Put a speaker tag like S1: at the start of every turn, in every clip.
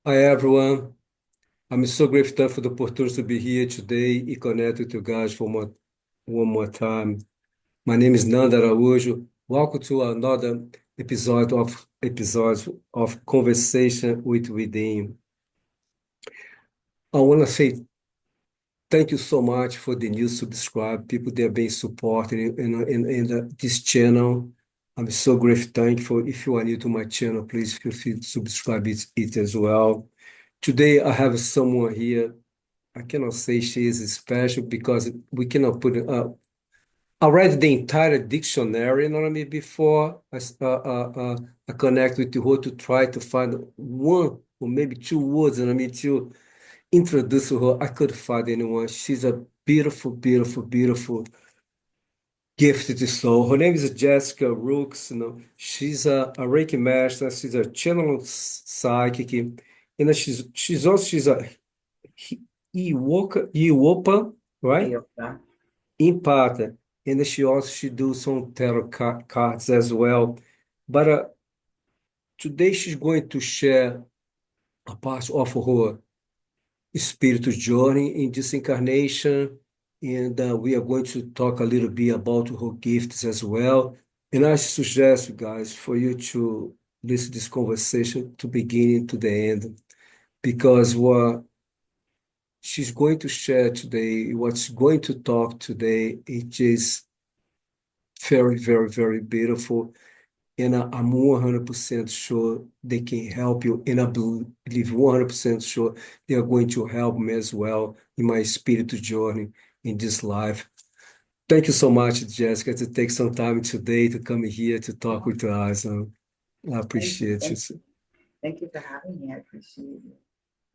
S1: Hi everyone. I'm so grateful for the opportunity to be here today and connect with you guys for one more time. My name is Nanda Araújo. Welcome to another episode of Conversation with Within. I want to say thank you so much for the new subscribe people that have been supporting in this channel. I'm so grateful, thankful. If you are new to my channel, please feel free to subscribe it as well. Today I have someone here. I cannot say she is special because we cannot put it up. I read the entire dictionary, you know what I mean, before I connect with her to try to find one or maybe two words, and I mean, to introduce her. I couldn't find anyone. She's a beautiful, beautiful, beautiful, gifted soul. Her name is Jessica Rooks. She's a Reiki master. She's a channel psychic, and she's a Iwopa, right?
S2: Heyoka.
S1: Empath. And she do some tarot cards as well. But today she's going to share a part of her spiritual journey in this incarnation. And we are going to talk a little bit about her gifts as well. And I suggest you guys for you to listen to this conversation to beginning to the end because what she's going to share today, what's going to talk today, it is very, very, very beautiful. And I'm 100% sure they can help you. And I believe 100% sure they are going to help me as well in my spiritual journey in this life. Thank you so much, Jessica, to take some time today to come here to talk with us. I
S2: Thank you.
S1: appreciate you.
S2: Thank you for having me. I appreciate it.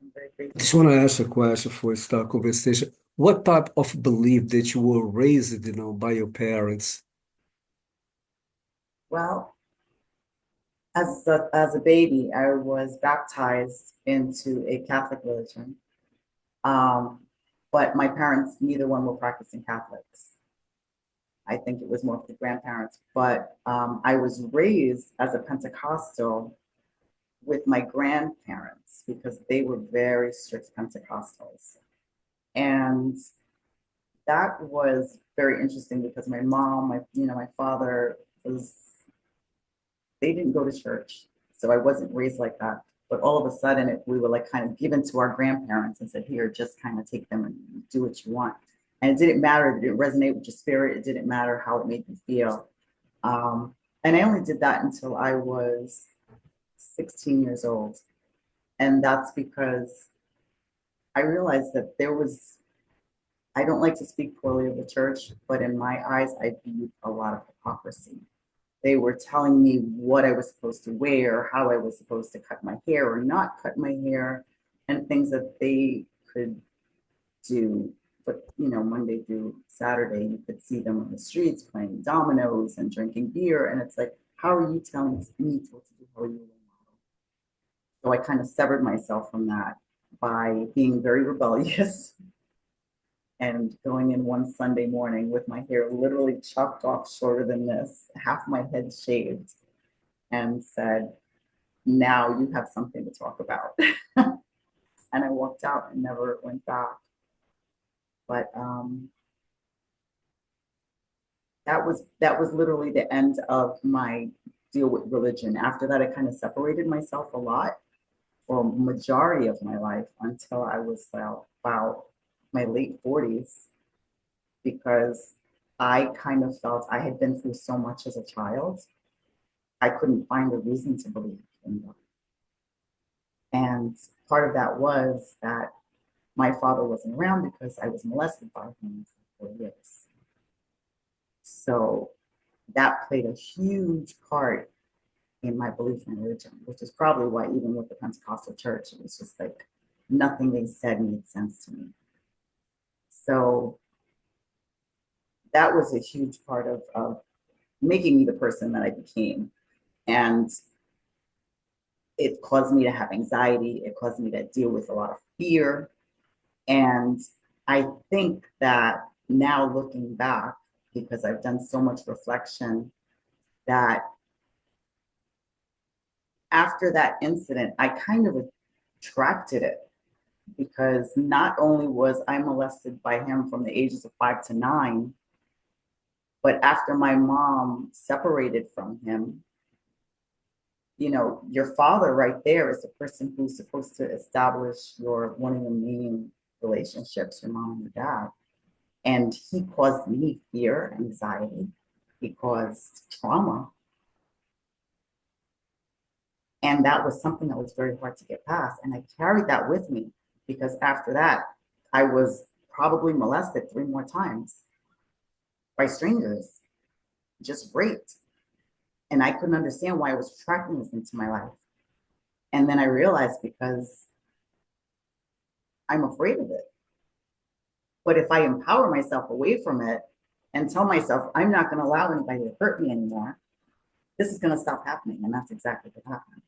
S2: I'm very
S1: I
S2: grateful
S1: just
S2: to
S1: want
S2: be
S1: to
S2: here.
S1: ask a question for a start conversation. What type of belief that you were raised, by your parents?
S2: Well, as a baby, I was baptized into a Catholic religion. Um, but my parents, neither one were practicing Catholics. I think it was more of the grandparents. But I was raised as a Pentecostal with my grandparents because they were very strict Pentecostals. And that was very interesting because my mom, my father was, they didn't go to church. So I wasn't raised like that. But all of a sudden, we were like kind of given to our grandparents and said, here, just kind of take them and do what you want. And it didn't matter. It didn't resonate with your spirit. It didn't matter how it made you feel. And I only did that until I was 16 years old. And that's because I realized that I don't like to speak poorly of the church, but in my eyes, I viewed a lot of hypocrisy. They were telling me what I was supposed to wear, how I was supposed to cut my hair or not cut my hair, and things that they could do. But Monday through Saturday, you could see them on the streets playing dominoes and drinking beer, and it's like, how are you telling me what to do? How are you? So I kind of severed myself from that by being very rebellious and going in one Sunday morning with my hair literally chopped off shorter than this, half my head shaved, and said, now you have something to talk about. And I walked out and never went back. But that was literally the end of my deal with religion. After that, I kind of separated myself a lot for majority of my life until I was about my late 40s because I kind of felt I had been through so much as a child. I couldn't find a reason to believe in God. And part of that was that my father wasn't around because I was molested by him for 4 years. So that played a huge part in my belief in religion, which is probably why even with the Pentecostal church, it was just like nothing they said made sense to me. So that was a huge part of making me the person that I became. And it caused me to have anxiety. It caused me to deal with a lot of fear. And I think that now looking back, because I've done so much reflection, that after that incident, I kind of retracted it because not only was I molested by him from the ages of 5 to 9, but after my mom separated from him, your father right there is the person who's supposed to establish one of your main relationships, your mom and your dad. And he caused me fear, anxiety, he caused trauma. And that was something that was very hard to get past. And I carried that with me because after that, I was probably molested 3 more times by strangers, just raped. And I couldn't understand why I was attracting this into my life. And then I realized because I'm afraid of it. But if I empower myself away from it and tell myself I'm not going to allow anybody to hurt me anymore, this is going to stop happening. And that's exactly what happened.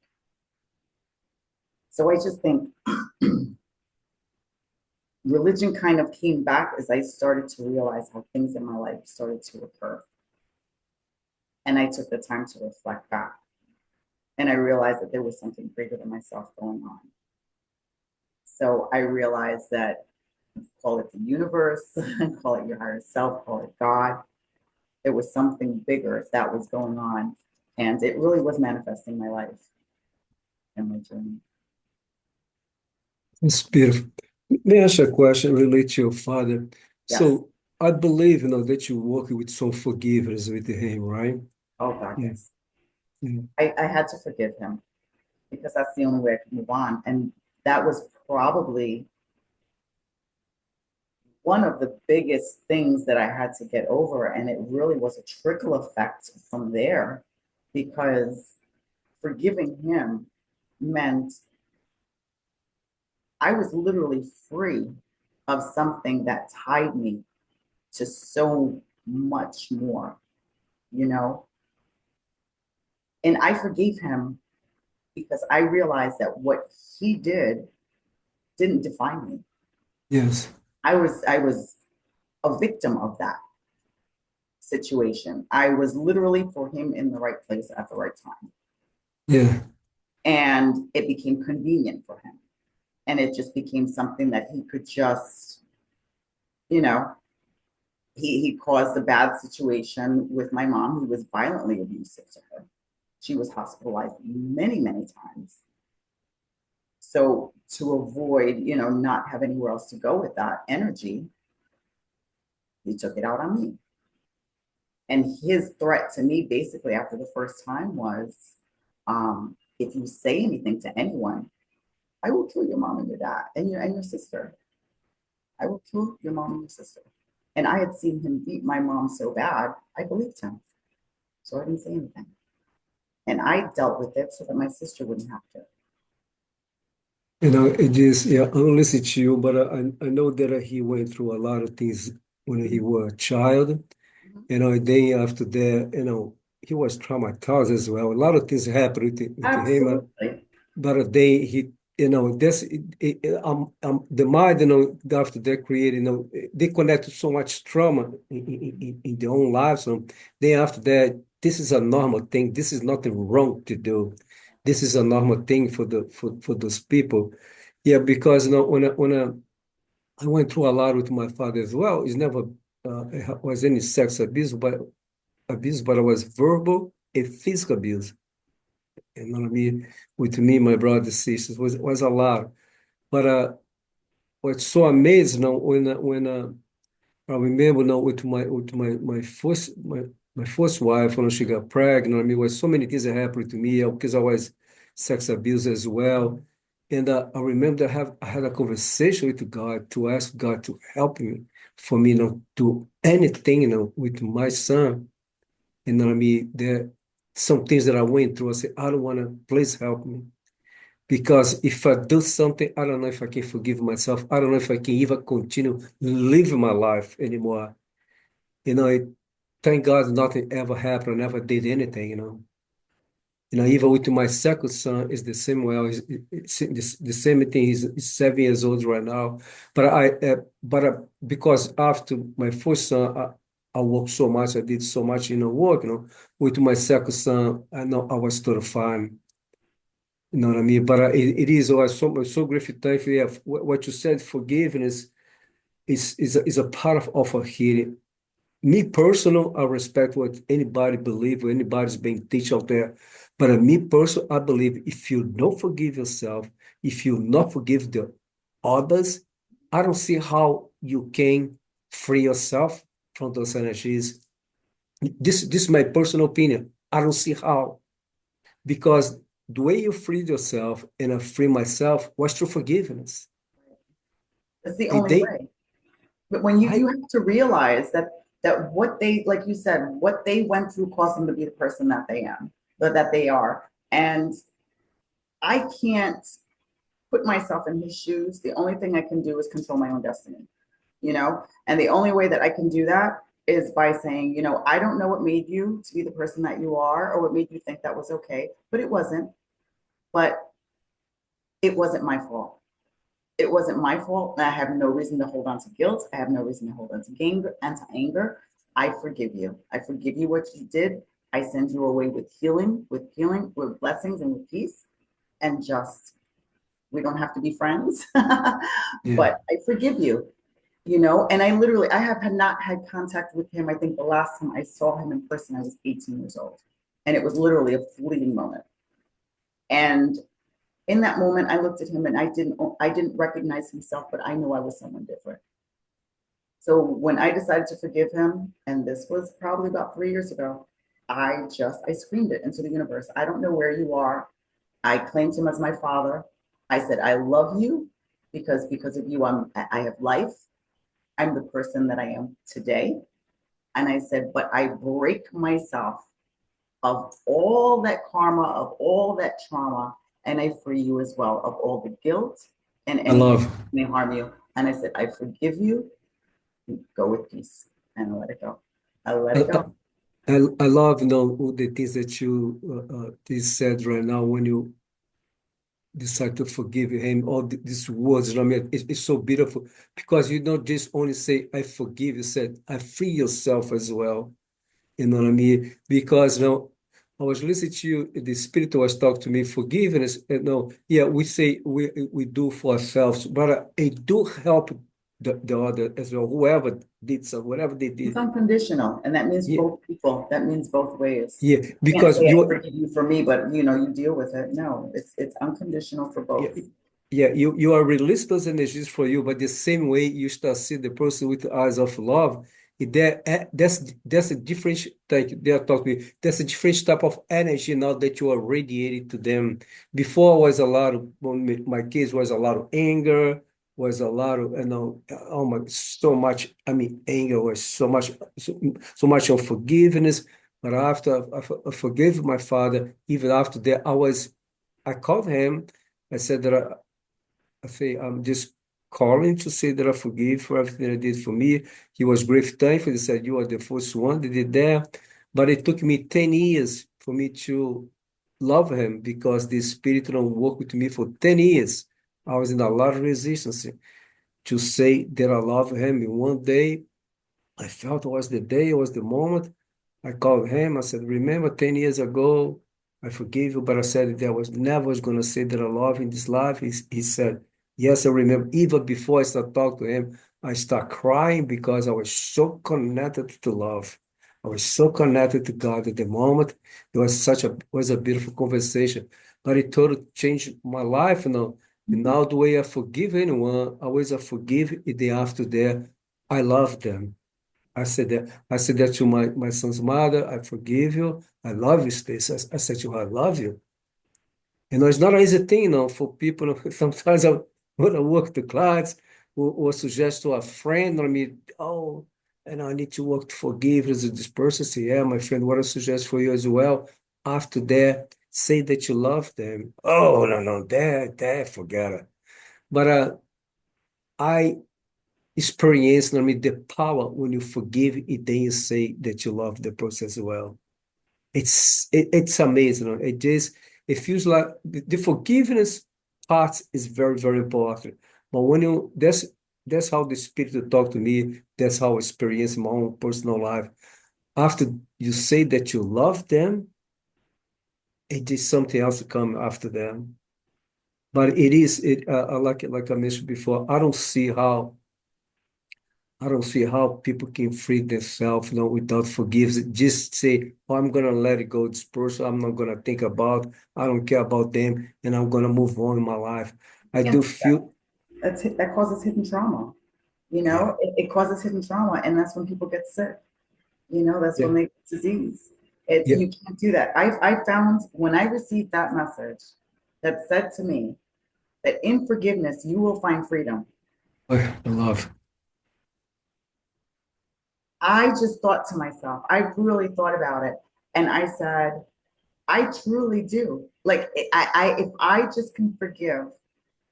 S2: So I just think religion kind of came back as I started to realize how things in my life started to occur. And I took the time to reflect back. And I realized that there was something bigger than myself going on. So I realized that, call it the universe, call it your higher self, call it God. There was something bigger that was going on. And it really was manifesting my life and my journey.
S1: It's beautiful. May I ask a question related to your father?
S2: Yes.
S1: So I believe, that you work with some forgiveness with him, right?
S2: Oh, God,
S1: Yeah.
S2: yes.
S1: Yeah.
S2: I had to forgive him because that's the only way I could move on. And that was probably one of the biggest things that I had to get over. And it really was a trickle effect from there because forgiving him meant I was literally free of something that tied me to so much more, you know? And I forgave him because I realized that what he didn't define me.
S1: Yes.
S2: I was a victim of that situation. I was literally for him in the right place at the right time.
S1: Yeah.
S2: And it became convenient for him. And it just became something that he could just, you know, he caused a bad situation with my mom, who was violently abusive to her. She was hospitalized many, many times. So to avoid, not have anywhere else to go with that energy, he took it out on me. And his threat to me, basically, after the first time was, if you say anything to anyone, I will kill your mom and your dad and your sister. I will kill your mom and your sister. And I had seen him beat my mom so bad, I believed him. So I didn't say anything. And I dealt with it so that my sister wouldn't have to.
S1: It is, yeah, I don't listen to you, but I know that he went through a lot of things when he was a child.
S2: Mhm.
S1: Then after that, he was traumatized as well. A lot of things happened with him,
S2: Absolutely.
S1: but then the mind, after that created, they connected so much trauma in their own lives. Then after that, this is a normal thing. This is nothing wrong to do. This is a normal thing for those people. Yeah, because I went through a lot with my father as well. It's never was any sex abuse, but it was verbal and physical abuse. You know what I mean? With me, my brothers, sisters, was a lot. But what's so amazing when I remember now with my first wife when she got pregnant. I mean, was so many things that happened to me because I was sex abused as well. And I remember I had a conversation with God to ask God to help me for me not do anything, with my son. You know what I mean? There some things that I went through. I said, I don't want to, please help me. Because if I do something, I don't know if I can forgive myself. I don't know if I can even continue living my life anymore. Thank God nothing ever happened. I never did anything. Even with my second son, it's the same way. It's the same thing. He's 7 years old right now. Because after my first son, I worked so much. I did so much, work. With my second son, I know I was totally fine. You know what I mean? But it is, I'm so grateful, thankful. Yeah, what you said, forgiveness is a part of a healing. Me personal, I respect what anybody believe or anybody's being teach out there. But me personal, I believe if you don't forgive yourself, if you not forgive the others, I don't see how you can free yourself from those energies. This is my personal opinion. I don't see how because the way you freed yourself and I free myself was through forgiveness.
S2: It's the
S1: And
S2: only way. But when you
S1: I,
S2: have to realize that what they, like you said, what they went through caused them to be the person that they am, but that they are. And I can't put myself in his shoes. The only thing I can do is control my own destiny, you know? And the only way that I can do that is by saying, I don't know what made you to be the person that you are or what made you think that was okay, but it wasn't. But it wasn't my fault. It wasn't my fault. And I have no reason to hold on to guilt. I have no reason to hold on to anger and to anger. I forgive you. I forgive you what you did. I send you away with healing, with blessings and with peace. And just we don't have to be friends,
S1: yeah,
S2: but I forgive you, and I have not had contact with him. I think the last time I saw him in person, I was 18 years old. And it was literally a fleeting moment. And in that moment, I looked at him and I didn't recognize himself, but I knew I was someone different. So when I decided to forgive him, and this was probably about 3 years ago, I screamed it into the universe. I don't know where you are. I claimed him as my father. I said, I love you because of you, I have life. I'm the person that I am today. And I said, but I break myself of all that karma, of all that trauma, and I free you as well of all the guilt and
S1: I
S2: anything
S1: love.
S2: that may harm you. And I said, I forgive you. Go with peace and let it go. I let it
S1: I,
S2: go.
S1: I love, all the things that you this said right now when you decide to forgive him, all these words, I mean, it's so beautiful because you don't just only say, I forgive, you said, I free yourself as well. You know what I mean? Because, I was listening to you, the spirit was talking to me, forgiveness, yeah, we say we do for ourselves, but it do help the other as well, whoever did so, whatever they
S2: It's
S1: did.
S2: unconditional, and that means
S1: Yeah,
S2: both people. That means both ways.
S1: yeah,
S2: You can't
S1: because
S2: say I
S1: you
S2: forgive you for me, but you deal with it. No, it's unconditional for
S1: yeah,
S2: both.
S1: yeah, you are release those energies for you, but the same way you start see the person with the eyes of love, that's a different like they are talking. That's a different type of energy now that you are radiating to them. Before was a lot of when my kids was a lot of anger, was a lot of oh my so much. I mean, anger was so much unforgiveness. But after I forgave my father, even after that, I called him. I said that I say I'm just calling to say that I forgive for everything I did for me. He was grateful, thankful. He said, "You are the first one that did that." But it took me 10 years for me to love him because the spirit don't work with me for 10 years. I was in a lot of resistance to say that I love him. And one day I felt it was the day, it was the moment. I called him. I said, "Remember 10 years ago, I forgave you, but I said that I was never was going to say that I love you in this life." He said, "Yes, I remember." Even before I start talking to him, I start crying because I was so connected to love. I was so connected to God at the moment. It was was a beautiful conversation, but it totally changed my life. And
S2: Mhm.
S1: now the way I forgive anyone, always I forgive. And then after that, I love them. I said that to my son's mother. I forgive you. I love you, Stacy. I said to her, I love you. It's not an easy thing, for people. Sometimes I want to work to clients or suggest to a friend, oh, I need to work to forgive this person. Say, yeah, my friend, what I suggest for you as well. After that, say that you love them. Oh, no, no, that, forget it. But I experience, the power when you forgive it, then you say that you love the person as well. It's amazing. It feels like the forgiveness part is very, very important. But when you that's how the spirit will talk to me. That's how I experience my own personal life. After you say that you love them, it is something else to come after them. But it is it like I mentioned before. I don't see how people can free themselves, without forgiveness. Just say, "Oh, I'm gonna let it go. This person, I'm not gonna think about. I don't care about them, and I'm gonna move on in my life." I do
S2: Can't do that.
S1: feel,
S2: That causes hidden trauma.
S1: yeah,
S2: It causes hidden trauma, and that's when people get sick. That's
S1: yeah,
S2: when they get disease.
S1: yeah.
S2: You can't do that. I found when I received that message that said to me that in forgiveness you will find freedom.
S1: I love,
S2: I just thought to myself, I really thought about it, and I said, I truly do. Like, if I just can forgive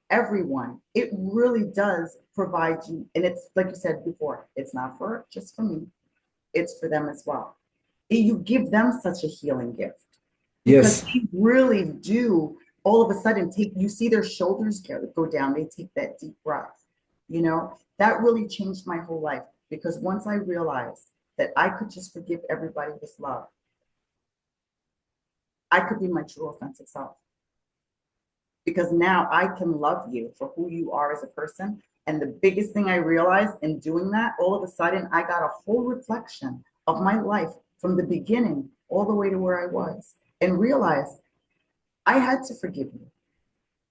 S2: everyone, it really does provide you. And it's like you said before, it's not for just for me, it's for them as well. You give them such a healing gift because
S1: yes,
S2: they really do all of a sudden take, you see their shoulders go down, they take that deep breath. That really changed my whole life because once I realized that I could just forgive everybody with love, I could be my true authentic self. Because now I can love you for who you are as a person. And the biggest thing I realized in doing that, all of a sudden, I got a whole reflection of my life from the beginning all the way to where I was and realized I had to forgive you.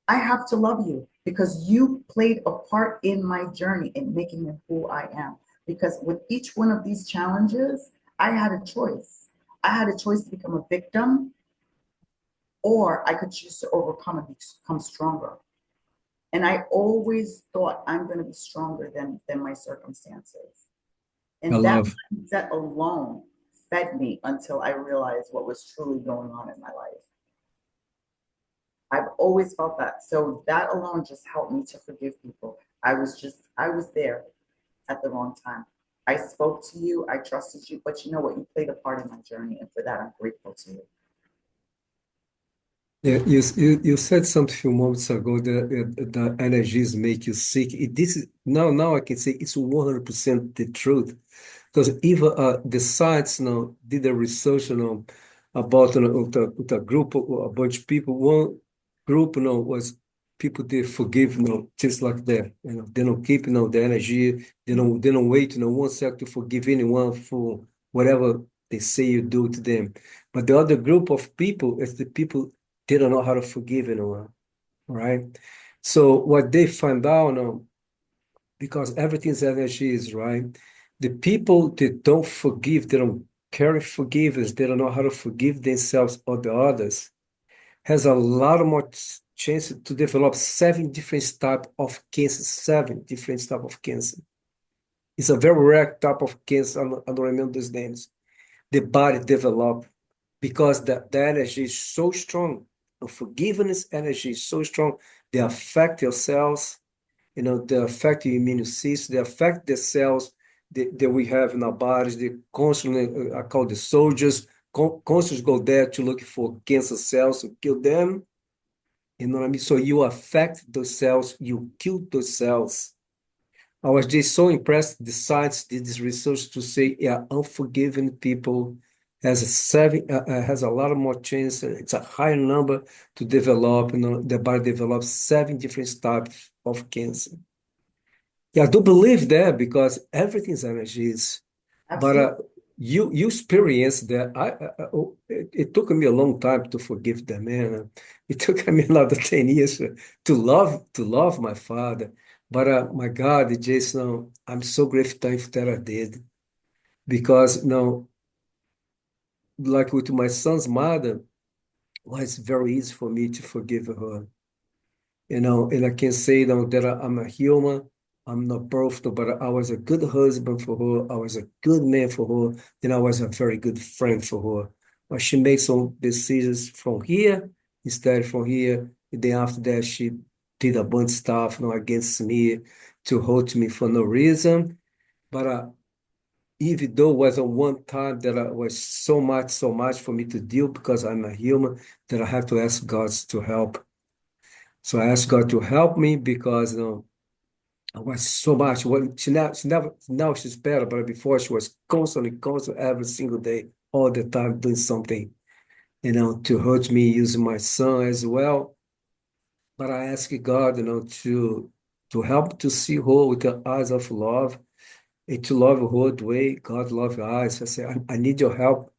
S2: I have to love you because you played a part in my journey in making me who I am. Because with each one of these challenges, I had a choice. I had a choice to become a victim or I could choose to overcome and become stronger. And I always thought I'm going to be stronger than my circumstances.
S1: I
S2: And that
S1: love.
S2: mindset alone fed me until I realized what was truly going on in my life. I've always felt that. So that alone just helped me to forgive people. I was there at the wrong time. I spoke to you, I trusted you, but you know what? You played a part in my journey. And for that, I'm grateful to you.
S1: Yeah, you said something a few moments ago that the energies make you sick. This is now I can say it's 100% the truth. Because even the science did a research about with a group of a bunch of people. One group was people they forgive just like that. They don't keep the energy. They don't wait 1 second to forgive anyone for whatever they say you do to them. But the other group of people is the people they don't know how to forgive anyone. Right? So what they find out because everything's energies, right? The people that don't forgive, they don't carry forgiveness, they don't know how to forgive themselves or the others, has a lot more chance to develop seven different type of cancer, seven different type of cancer. It's a very rare type of cancer. I don't remember those names. The body develop because the energy is so strong. The forgiveness energy is so strong. They affect your cells, they affect your immune system, they affect the cells that we have in our bodies. They constantly are called the soldiers, constantly go there to look for cancer cells to kill them. You know what I mean? So you affect those cells, you kill those cells. I was just so impressed. The science did this research to say, yeah, unforgiving people has a lot of more chance. It's a higher number to develop. The body develops seven different types of cancer. Yeah, I do believe that because everything's energies. But
S2: Absolutely.
S1: you experienced that. It took me a long time to forgive the man. It took me another 10 years to love my father. But my God, Jason, I'm so grateful that I did because like with my son's mother, it was very easy for me to forgive her. And I can say that I'm a human. I'm not perfect, but I was a good husband for her. I was a good man for her. And I was a very good friend for her. But she made some decisions from here instead from here. And then after that, she did a bunch of stuff, against me to hurt me for no reason. But even though it was a one time that I was so much for me to deal because I'm a human, that I have to ask God to help. So I asked God to help me because I was so much. Well, she never, now she's better, but before she was constantly, every single day, all the time doing something, to hurt me, using my son as well. but I ask God, to help to see her with the eyes of love and to love her the way God loves your eyes. I say, I need your help,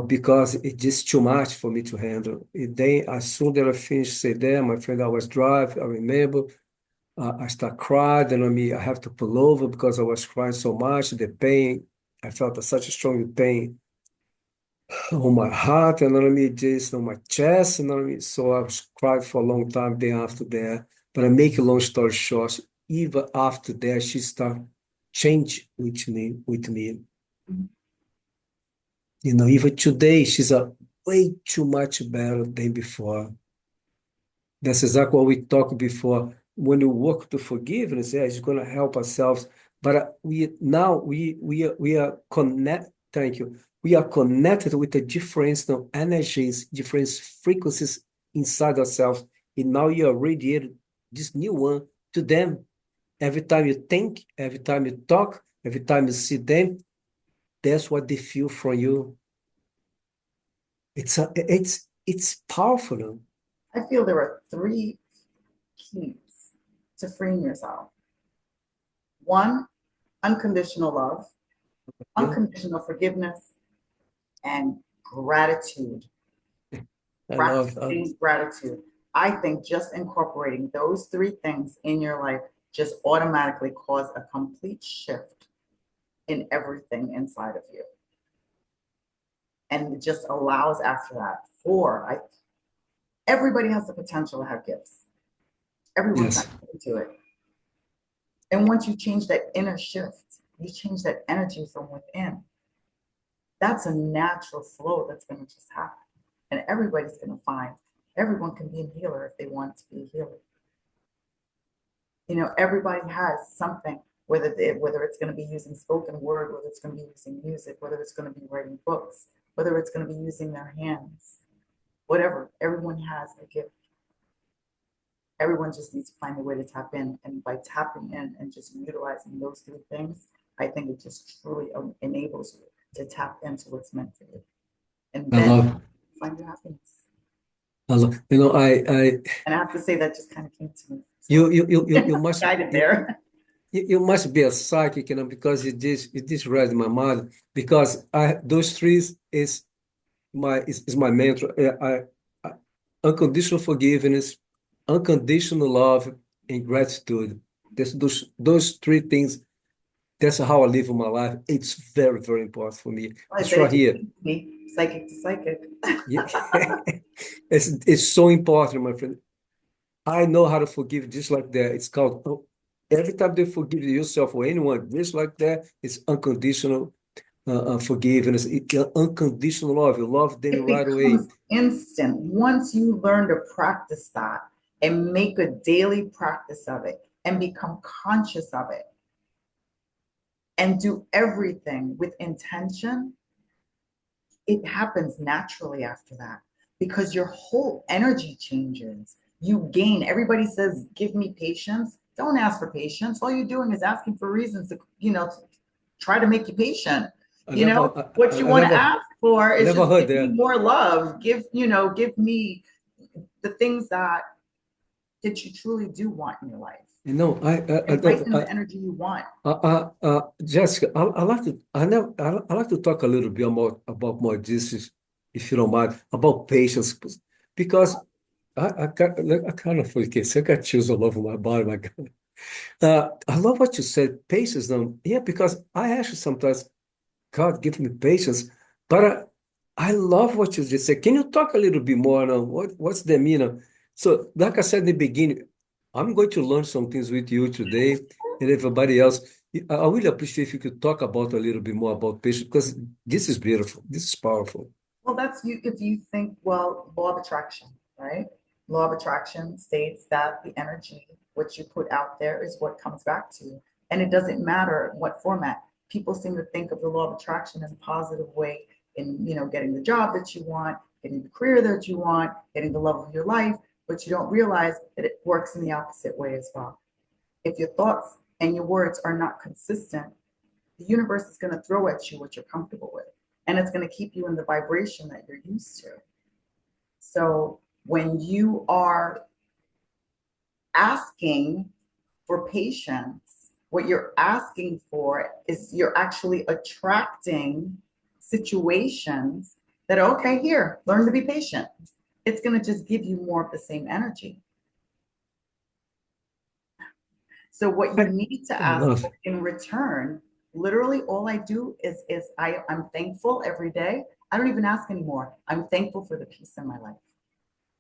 S1: because it's just too much for me to handle. And then as soon as I finished say that, my friend, I was driving, I remember, I start crying, I have to pull over because I was crying so much, the pain, I felt such a strong pain on my heart, just on my chest, so I was crying for a long time then after that. But I make a long story short, even after that, she started change with me. Even today, she's a way too much better than before. That's exactly what we talked before. When we work to forgiveness, yeah, it's going to help ourselves. But we are connect. Thank you. We are connected with the different energies, different frequencies inside ourselves, and now you are radiating this new one to them. Every time you think, every time you talk, every time you see them, that's what they feel from you. It's powerful. No?
S2: I feel there are three keys to freeing yourself. One, unconditional love,
S1: Yeah,
S2: unconditional forgiveness, and gratitude.
S1: I love.
S2: Practicing gratitude. I think just incorporating those three things in your life just automatically cause a complete shift in everything inside of you. And it just allows after that everybody has the potential to have gifts. Everyone's not
S1: Yes,
S2: into it. And once you change that inner shift, you change that energy from within. That's a natural flow that's going to just happen. And everybody's going to find everyone can be a healer if they want to be a healer. Everybody has something, whether it's going to be using spoken word, whether it's going to be using music, whether it's going to be writing books, whether it's going to be using their hands, whatever. Everyone has a gift. Everyone just needs to find a way to tap in. And by tapping in and just utilizing those three things, I think it just truly enables you to tap into what's meant for you. And
S1: I
S2: then
S1: love.
S2: find your happiness.
S1: I love.
S2: And I have to say that just kind of came to me. So
S1: You must
S2: guided there.
S1: you must be a psychic, because it just read in my mind, because I those three is my mantra. Unconditional forgiveness, unconditional love, and gratitude. Those three things. That's how I live my life. It's very, very important for me.
S2: I
S1: It's
S2: said
S1: right
S2: it just
S1: here.
S2: came to me, psychic to psychic.
S1: Yeah. It's so important, my friend. I know how to forgive just like that. It's called every time they forgive yourself or anyone just like that, it's unconditional forgiveness, unconditional love. You love them
S2: It
S1: right away.
S2: becomes instant once you learn to practice that and make a daily practice of it and become conscious of it and do everything with intention. It happens naturally after that because your whole energy changes. You gain. Everybody says, give me patience. Don't ask for patience. All you're doing is asking for reasons to, try to make you patient.
S1: I never,
S2: What you
S1: I
S2: want to
S1: never,
S2: ask for
S1: I
S2: is
S1: never
S2: just
S1: heard
S2: give me
S1: that.
S2: more love. Give me the things that you truly do want in your life and
S1: Don't.
S2: heighten the energy you want.
S1: Jessica, I like to talk a little bit about more this, if you don't mind, about patience, because I kind of forget. I got chills all over my body. My God. I love what you said, patience. Yeah, because I actually sometimes God give me patience, but I love what you just said. Can you talk a little bit more now? What's the meaning? So, like I said in the beginning, I'm going to learn some things with you today and everybody else. I really appreciate if you could talk about a little bit more about patience because this is beautiful. This is powerful.
S2: Well, that's you if you think, well, law of attraction, right? Law of attraction states that the energy, what you put out there is what comes back to you. And it doesn't matter what format. People seem to think of the law of attraction in a positive way in, getting the job that you want, getting the career that you want, getting the love of your life, but you don't realize that it works in the opposite way as well. If your thoughts and your words are not consistent, the universe is going to throw at you what you're comfortable with. And it's going to keep you in the vibration that you're used to. So when you are asking for patience, what you're asking for is you're actually attracting situations that are okay, here, learn to be patient. It's going to just give you more of the same energy. So what you
S1: I
S2: need to ask
S1: love
S2: for in return, literally all I do is I'm thankful every day. I don't even ask anymore. I'm thankful for the peace in my life.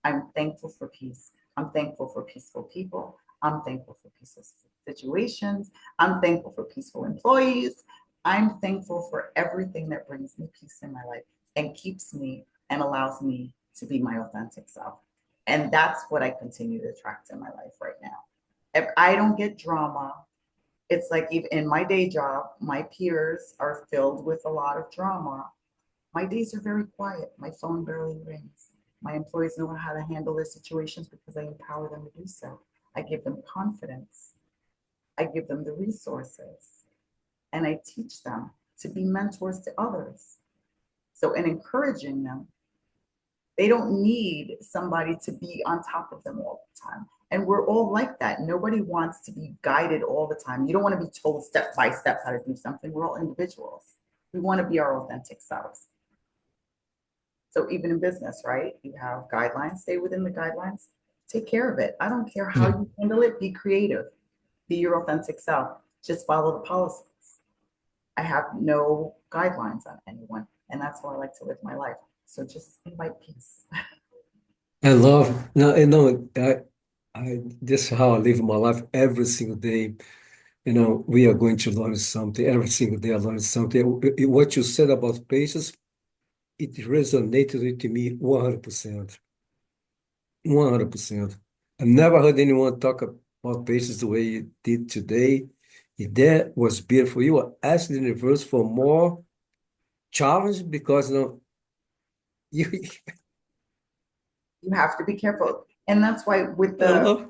S2: I'm thankful for peace. I'm thankful for peaceful people. I'm thankful for peaceful situations. I'm thankful for peaceful employees. I'm thankful for everything that brings me peace in my life and keeps me and allows me to be my authentic self. And that's what I continue to attract in my life right now. If I don't get drama, it's like even in my day job, my peers are filled with a lot of drama. My days are very quiet. My phone barely rings. My employees know how to handle their situations because I empower them to do so. I give them confidence. I give them the resources. And I teach them to be mentors to others. So, in encouraging them, they don't need somebody to be on top of them all the time. And we're all like that. Nobody wants to be guided all the time. You don't want to be told step by step how to do something. We're all individuals. We want to be our authentic selves. So even in business, right? You have guidelines, stay within the guidelines, take care of it. I don't care how
S1: it.
S2: you handle it, be creative, be your authentic self, just follow the policies. I have no guidelines on anyone, and that's how I like to live my life. So just invite peace.
S1: I love no, this is how I live my life every single day. We are going to learn something every single day. I learn something. What you said about patience, it resonated with me 100%. 100%. I never heard anyone talk about patience the way you did today. That was beautiful. You were asking the universe for more challenge because you
S2: You have to be careful. And that's why with
S1: I
S2: the
S1: love.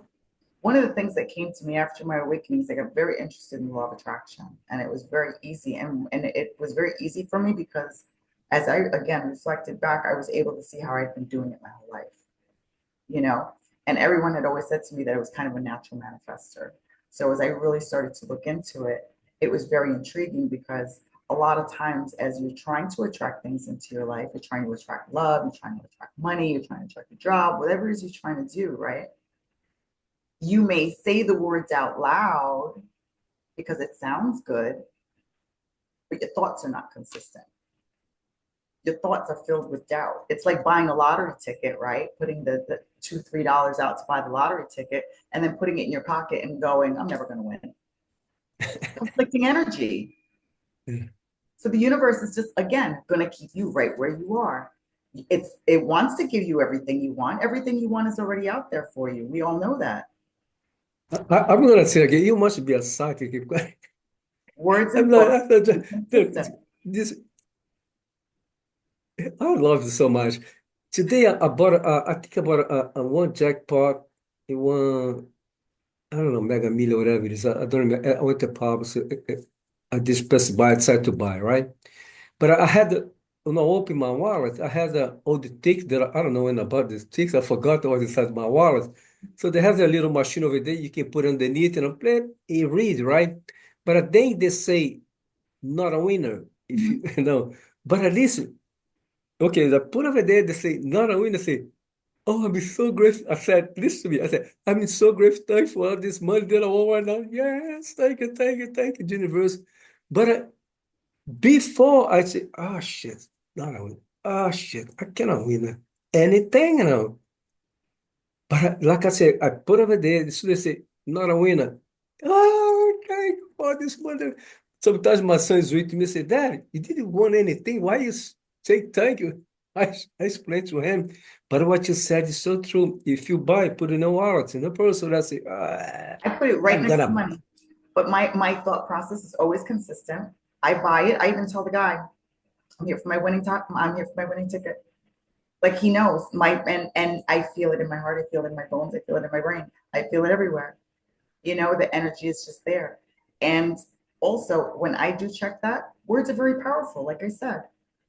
S2: one of the things that came to me after my awakening is I got very interested in the law of attraction. And it was very easy. And it was very easy for me because as I again reflected back, I was able to see how I'd been doing it my whole life, you know. And everyone had always said to me that it was kind of a natural manifester. So as I really started to look into it, it was very intriguing because a lot of times as you're trying to attract things into your life, you're trying to attract love, you're trying to attract money, you're trying to attract a job, whatever it is you're trying to do, right? You may say the words out loud because it sounds good, but your thoughts are not consistent. Your thoughts are filled with doubt. It's like buying a lottery ticket, right? Putting the $2, $3 out to buy the lottery ticket and then putting it in your pocket and going, I'm never going to win. Conflicting energy. So the universe is just, again, going to keep you right where you are. It wants to give you everything you want. Everything you want is already out there for you. We all know that.
S1: I'm gonna say again, you must be a psychic.
S2: Words
S1: I'm
S2: and
S1: not,
S2: thoughts
S1: I'm not,
S2: are
S1: look,
S2: consistent.
S1: this, I love it so much. Today I bought, I think I bought a one jackpot, in one, I don't know, Mega Million, whatever it is. I don't remember. I went to pub, so I just pressed buy, I decided to buy, right? But I had, when I opened my wallet, I had all the tickets that I don't know when I bought these tickets. I forgot what was inside my wallet. So they have a little machine over there you can put underneath and play and read, right? But then they say not a winner, if you,
S2: Mhm.
S1: But at least, okay, the put over there, they say not a winner, say, oh, I'm so grateful. I said, listen to me. I said, I'm so grateful thank you for all this money that I won right now. Yes, thank you, universe. But before I say, oh shit, not a win. Oh shit, I cannot win anything, But like I said, I put over there, so they say, not a winner. Oh, thank you for this money. Sometimes my son is with me and say, Dad, you didn't want anything. Why you say thank you? I explained to him, but what you said is so true. If you buy, put in a wallet, in a person, I say,
S2: I put it right
S1: I'm
S2: next to
S1: gonna.
S2: money. But my thought process is always consistent. I buy it. I even tell the guy, I'm here for my winning top. I'm here for my winning ticket. Like he knows my and I feel it in my heart. I feel it in my bones. I feel it in my brain. I feel it everywhere. The energy is just there. And also, when I do check that, words are very powerful. Like I said,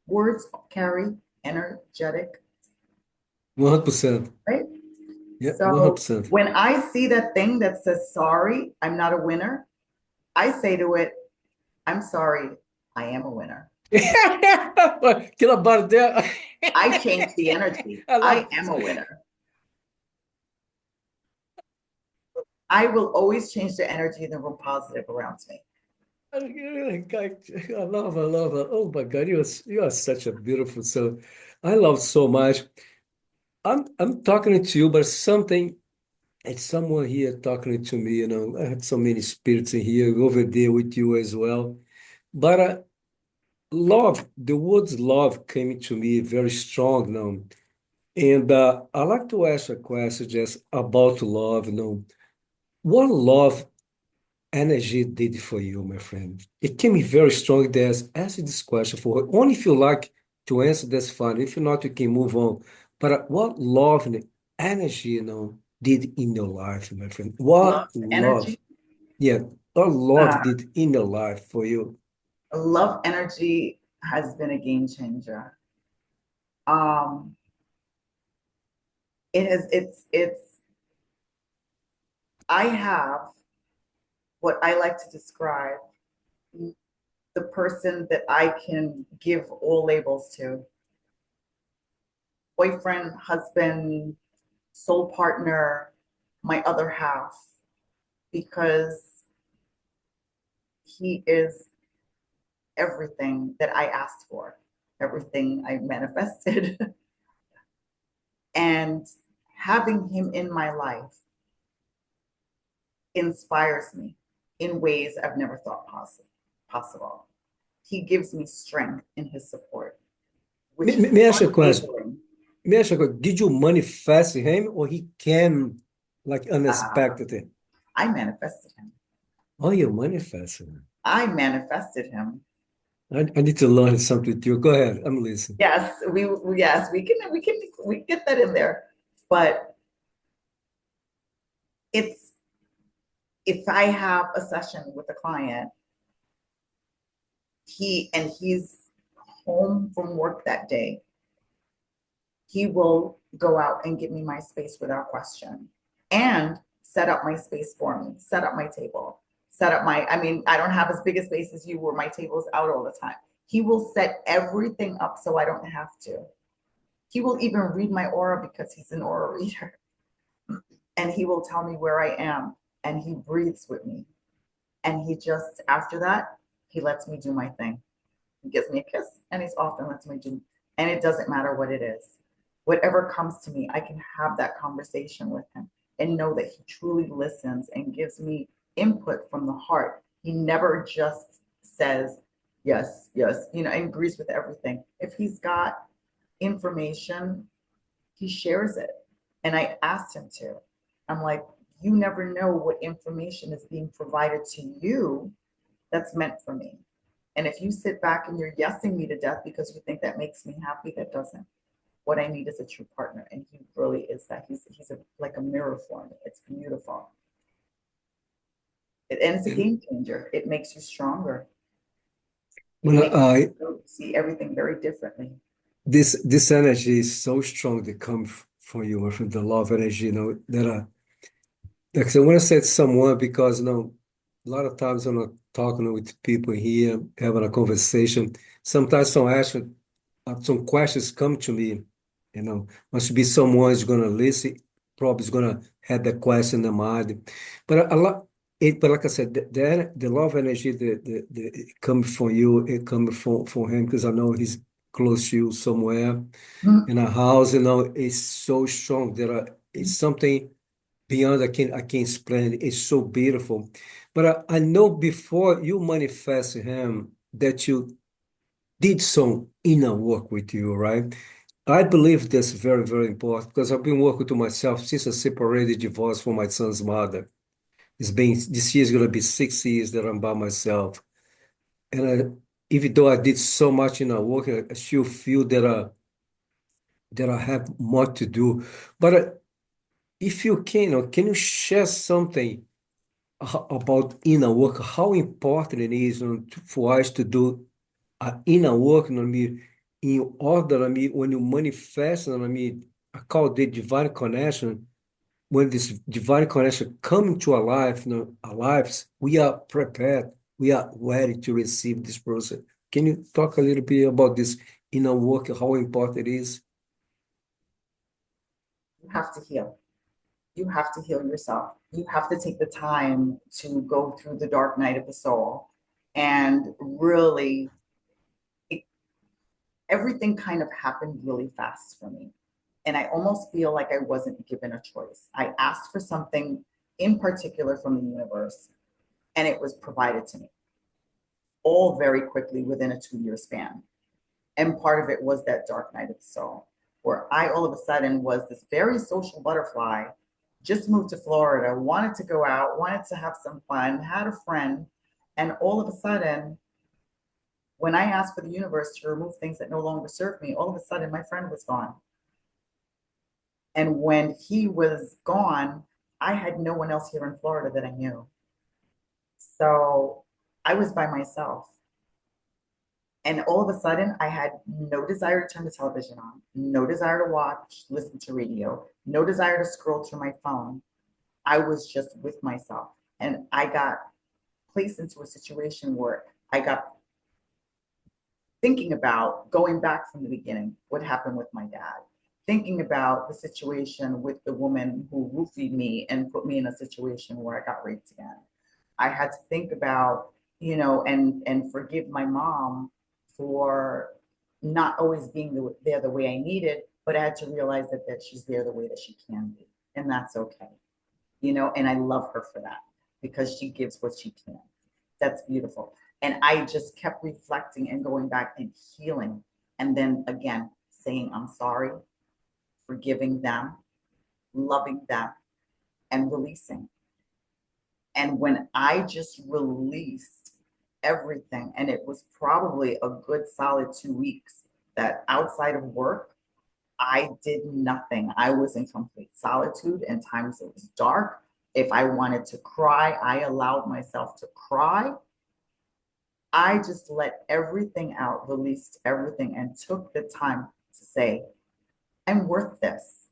S2: words carry energetic,
S1: 100%.
S2: right?
S1: Yeah,
S2: So
S1: 100%.
S2: when I see that thing that says, sorry, I'm not a winner, I say to it, I'm sorry, I am a winner.
S1: Aquela barra dela.
S2: I change the energy.
S1: I
S2: I
S1: love
S2: am a winner. I will always change the energy in the room positive around me.
S1: I love it. Oh my God, you are such a beautiful soul. I love so much. I'm talking to you, but something it's someone here talking to me, you know. I have so many spirits in here over there with you as well. But love, the words love came to me very strong now. And I like to ask a question just about love, you know. What love energy did for you, my friend? It came very strong. There's ask this question for her. Only if you like to answer, that's fine. If not, you can move on. But what love and energy, you know, did in your life, my friend? What
S2: Love
S1: love,
S2: energy.
S1: yeah, what love
S2: Uh,
S1: did in your life for you?
S2: love energy has been a game changer. Um, it has, I have what I like to describe the person that I can give all labels to: boyfriend, husband, soul partner, my other half, because he is everything that I asked for, everything I manifested. And having him in my life inspires me in ways I've never thought possible. He gives me strength in his support, which is
S1: Me ask you a question.
S2: unwavering.
S1: Me ask you a question. Did you manifest him or he came like
S2: Uh,
S1: unexpectedly?
S2: I manifested him.
S1: Oh, you manifested him.
S2: I manifested him.
S1: I need to learn something with you. Go ahead. I'm listening.
S2: Yes, yes, we get that in there. But it's if I have a session with a client, he's home from work that day, he will go out and give me my space without question and set up my space for me, set up my table, set up my, I mean, I don't have as big a space as you where my table's out all the time. He will set everything up so I don't have to. He will even read my aura because he's an aura reader. And he will tell me where I am, and he breathes with me. And he just, after that, he lets me do my thing. He gives me a kiss and he's off and lets me do. And it doesn't matter what it is. Whatever comes to me, I can have that conversation with him and know that he truly listens and gives me input from the heart. He never just says, yes, yes, you know, and agrees with everything. If he's got information, he shares it. And I asked him to. I'm like, you never know what information is being provided to you that's meant for me. And if you sit back and you're yesing me to death because you think that makes me happy, that doesn't. What I need is a true partner, and he really is that. He's like a mirror for me. It's beautiful, and it's a
S1: And
S2: game changer. It makes you stronger. It
S1: well,
S2: makes you see everything very differently.
S1: this energy is so strong that come from you, my friend. The love energy, you know, that because I want to say to someone because you know, a lot of times when I'm talking with people here, having a conversation, sometimes some questions come to me, you know, must be someone is gonna listen, probably is gonna have that question in the mind. But a lot but like I said, the love energy it comes from you, it comes from him because I know he's close to you somewhere in a house, you know, it's so strong. It's something beyond I can explain. It's so beautiful. But I know before you manifest him that you did some inner work with you, right? I believe that's very, very important because I've been working to myself since I separated, divorced from my son's mother. It's been this year's gonna be 6 years that I'm by myself. And even though I did so much inner work, I still feel that I have more to do. But if you can, can you share something about inner work, how important it is for us to do inner work, in order, when you manifest, I call the divine connection, when this divine connection come into our life, our lives, we are prepared, we are ready to receive this person. Can you talk a little bit about this inner work, how important it is?
S2: You have to heal. You have to heal yourself. You have to take the time to go through the dark night of the soul and really it, everything kind of happened really fast for me. And I almost feel like I wasn't given a choice. I asked for something in particular from the universe, and it was provided to me all very quickly within a 2 year span. And part of it was that dark night of the soul, where I all of a sudden was this very social butterfly, just moved to Florida, wanted to go out, wanted to have some fun, had a friend. And all of a sudden, when I asked for the universe to remove things that no longer served me, all of a sudden my friend was gone. And when he was gone, I had no one else here in Florida that I knew. So I was by myself. And all of a sudden, I had no desire to turn the television on, no desire to watch, listen to radio, no desire to scroll through my phone. I was just with myself. And I got placed into a situation where I got thinking about going back from the beginning, what happened with my dad, thinking about the situation with the woman who roofied me and put me in a situation where I got raped again. I had to think about, and forgive my mom for not always being there the way I needed, but I had to realize that she's there the way that she can be. And that's okay. And I love her for that because she gives what she can. That's beautiful. And I just kept reflecting and going back and healing. And then again, saying, I'm sorry, forgiving them, loving them, and releasing. And when I just released everything, and it was probably a good solid 2 weeks that outside of work, I did nothing. I was in complete solitude, and times it was dark. If I wanted to cry, I allowed myself to cry. I just let everything out, released everything, and took the time to say, I'm worth this.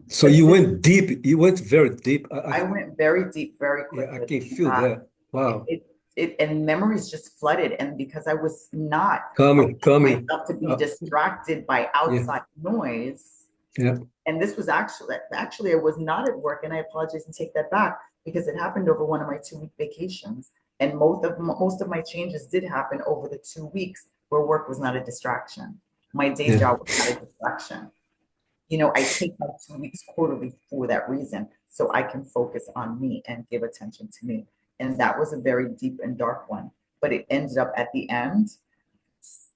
S1: So
S2: But
S1: you
S2: this,
S1: went deep, you went very deep.
S2: I went very deep, very
S1: Yeah, I
S2: quickly.
S1: can feel
S2: Uh,
S1: that.
S2: it,
S1: Wow.
S2: it, and memories just flooded. And because I was not
S1: Coming,
S2: allowing
S1: coming.
S2: myself to be
S1: Uh,
S2: distracted by
S1: yeah,
S2: outside noise,
S1: yeah,
S2: and this was actually I was not at work, and I apologize and take that back because it happened over one of my 2 week vacations, and most of my changes did happen over the 2 weeks where work was not a distraction. My day
S1: yeah.
S2: job was not a distraction. I take my 2 weeks quarterly for that reason, so I can focus on me and give attention to me. And that was a very deep and dark one, but it ended up at the end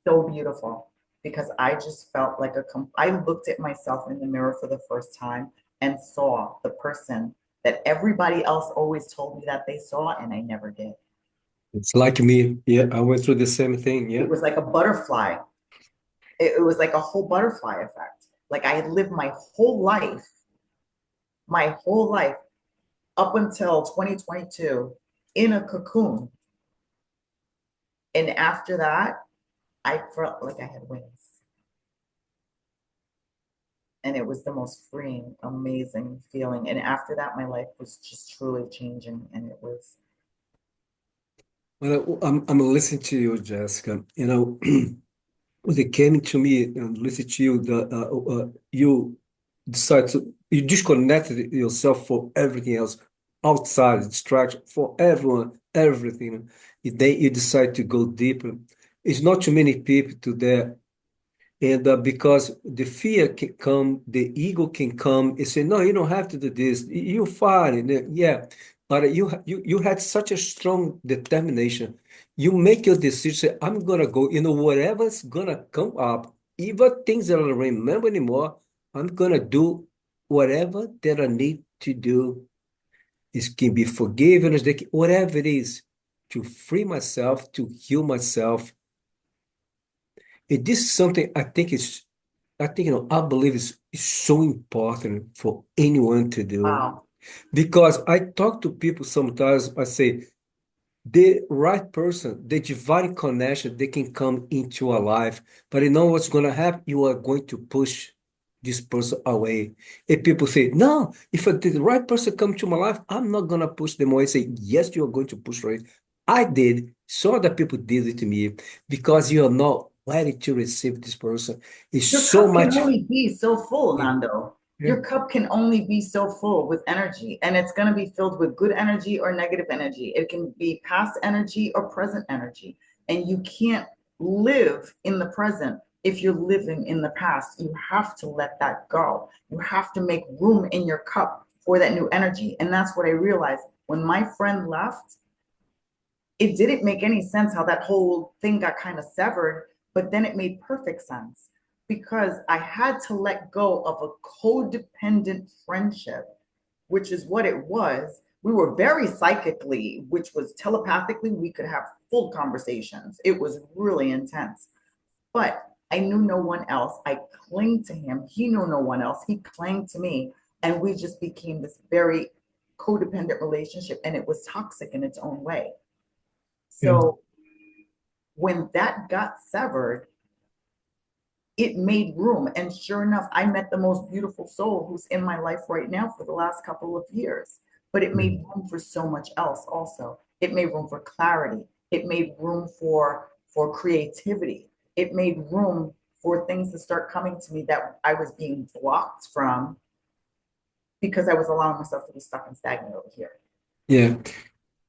S2: so beautiful because I just felt like I looked at myself in the mirror for the first time and saw the person that everybody else always told me that they saw, and I never did.
S1: It's like me. Yeah, I went through the same thing.
S2: It
S1: Yeah.
S2: was like a butterfly. It was like a whole butterfly effect. Like I had lived my whole life up until 2022 in a cocoon. And after that, I felt like I had wings. And it was the most freeing, amazing feeling. And after that, my life was just truly changing. And it was,
S1: Well, I'm listening to you, Jessica. When they came to me and listened to you, you you disconnected yourself for everything else outside, distraction for everyone, everything. Then you decide to go deeper. It's not too many people to there. And because the fear can come, the ego can come and say, no, you don't have to do this. You're fine. And yeah. But you had such a strong determination. You make your decision, say, I'm gonna go, whatever's gonna come up, even things that I don't remember anymore, I'm gonna do whatever that I need to do. It can be forgiveness, whatever it is, to free myself, to heal myself. And this is something I think, I believe it's so important for anyone to do.
S2: wow,
S1: Because I talk to people sometimes, I say, the right person, the divine connection, they can come into our life. But you know what's going to happen? You are going to push this person away. And people say, no, if the right person come to my life, I'm not gonna push them away. Say, yes, you're going to push right. I did. So other people did it to me because you're not ready to receive this person. It's
S2: Your
S1: so
S2: cup can
S1: much.
S2: only be so full,
S1: Yeah.
S2: Nando.
S1: Yeah.
S2: Your cup can only be so full with energy, and it's going to be filled with good energy or negative energy. It can be past energy or present energy. And you can't live in the present if you're living in the past. You have to let that go. You have to make room in your cup for that new energy. And that's what I realized when my friend left. It didn't make any sense how that whole thing got kind of severed, but then it made perfect sense because I had to let go of a codependent friendship, which is what it was. We were very psychically, which was telepathically, we could have full conversations. It was really intense, but I knew no one else. I clinged to him. He knew no one else. He clung to me. And we just became this very codependent relationship, and it was toxic in its own way.
S1: Yeah.
S2: So when that got severed, it made room. And sure enough, I met the most beautiful soul who's in my life right now for the last couple of years. But it made room for so much else also. It made room for clarity. It made room for creativity. It made room for things to start coming to me that I was being blocked from because I was allowing myself to be stuck and stagnant over here.
S1: Yeah.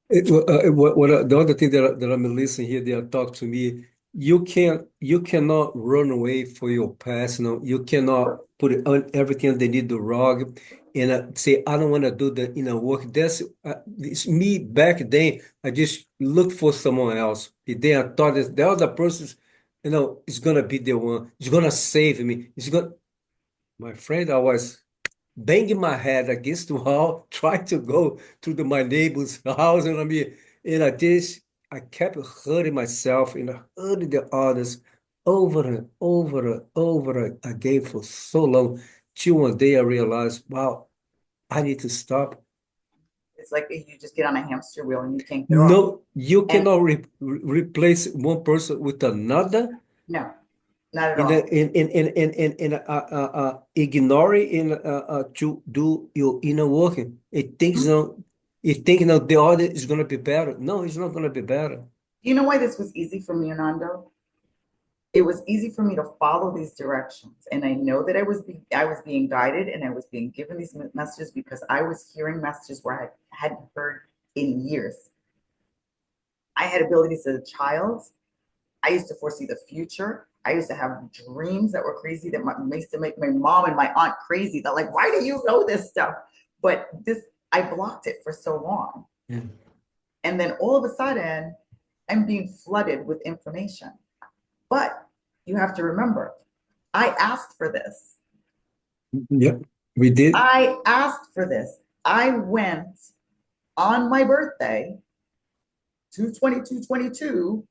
S1: The other thing that I'm listening here, they are talking to me. You cannot run away for your past. No, you cannot put everything underneath the rug and say I don't want to do the inner work. That's it's me back then. I just looked for someone else. And then I thought that the other person, is gonna be the one. It's gonna save me. It's gonna. My friend, I was banging my head against the wall, trying to go to my neighbor's house, and I kept hurting myself and hurting the others over and over and over again for so long, till one day I realized, wow, I need to stop.
S2: It's like you just get on a hamster wheel and you can't get off.
S1: No, you
S2: And
S1: cannot replace one person with another
S2: no, not at
S1: in a,
S2: all.
S1: ignoring to do your inner working. It thinks the other is gonna be better. No, it's not gonna be better.
S2: You know why this was easy for me, Anando? It was easy for me to follow these directions, and I know that I was being guided and I was being given these messages because I was hearing messages where I hadn't heard in years. I had abilities as a child. I used to foresee the future. I used to have dreams that were crazy that used to make my mom and my aunt crazy. They're like, "Why do you know this stuff?" But this, I blocked it for so long,
S1: Yeah.
S2: and then all of a sudden, I'm being flooded with information. But you have to remember, I asked for this.
S1: Yeah, we did.
S2: I asked for this. I went on my birthday, 2/22/22,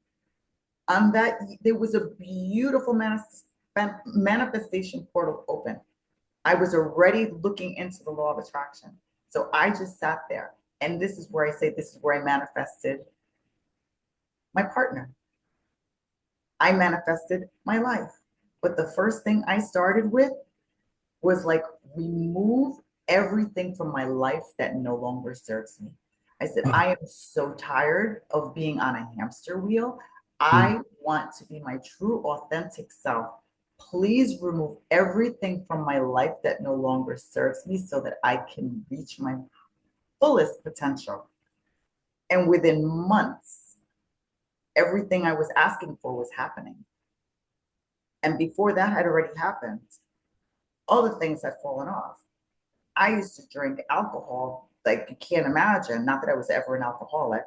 S2: on that there was a beautiful manifestation portal open. I was already looking into the law of attraction. So I just sat there. And this is where I say, this is where I manifested my partner. I manifested my life. But the first thing I started with was like, remove everything from my life that no longer serves me. I said,
S1: Ah,
S2: I am so tired of being on a hamster wheel.
S1: mm,
S2: I want to be my true, authentic self. Please remove everything from my life that no longer serves me so that I can reach my fullest potential. And within months, everything I was asking for was happening. And before that had already happened, all the things had fallen off. I used to drink alcohol like you can't imagine. Not that I was ever an alcoholic,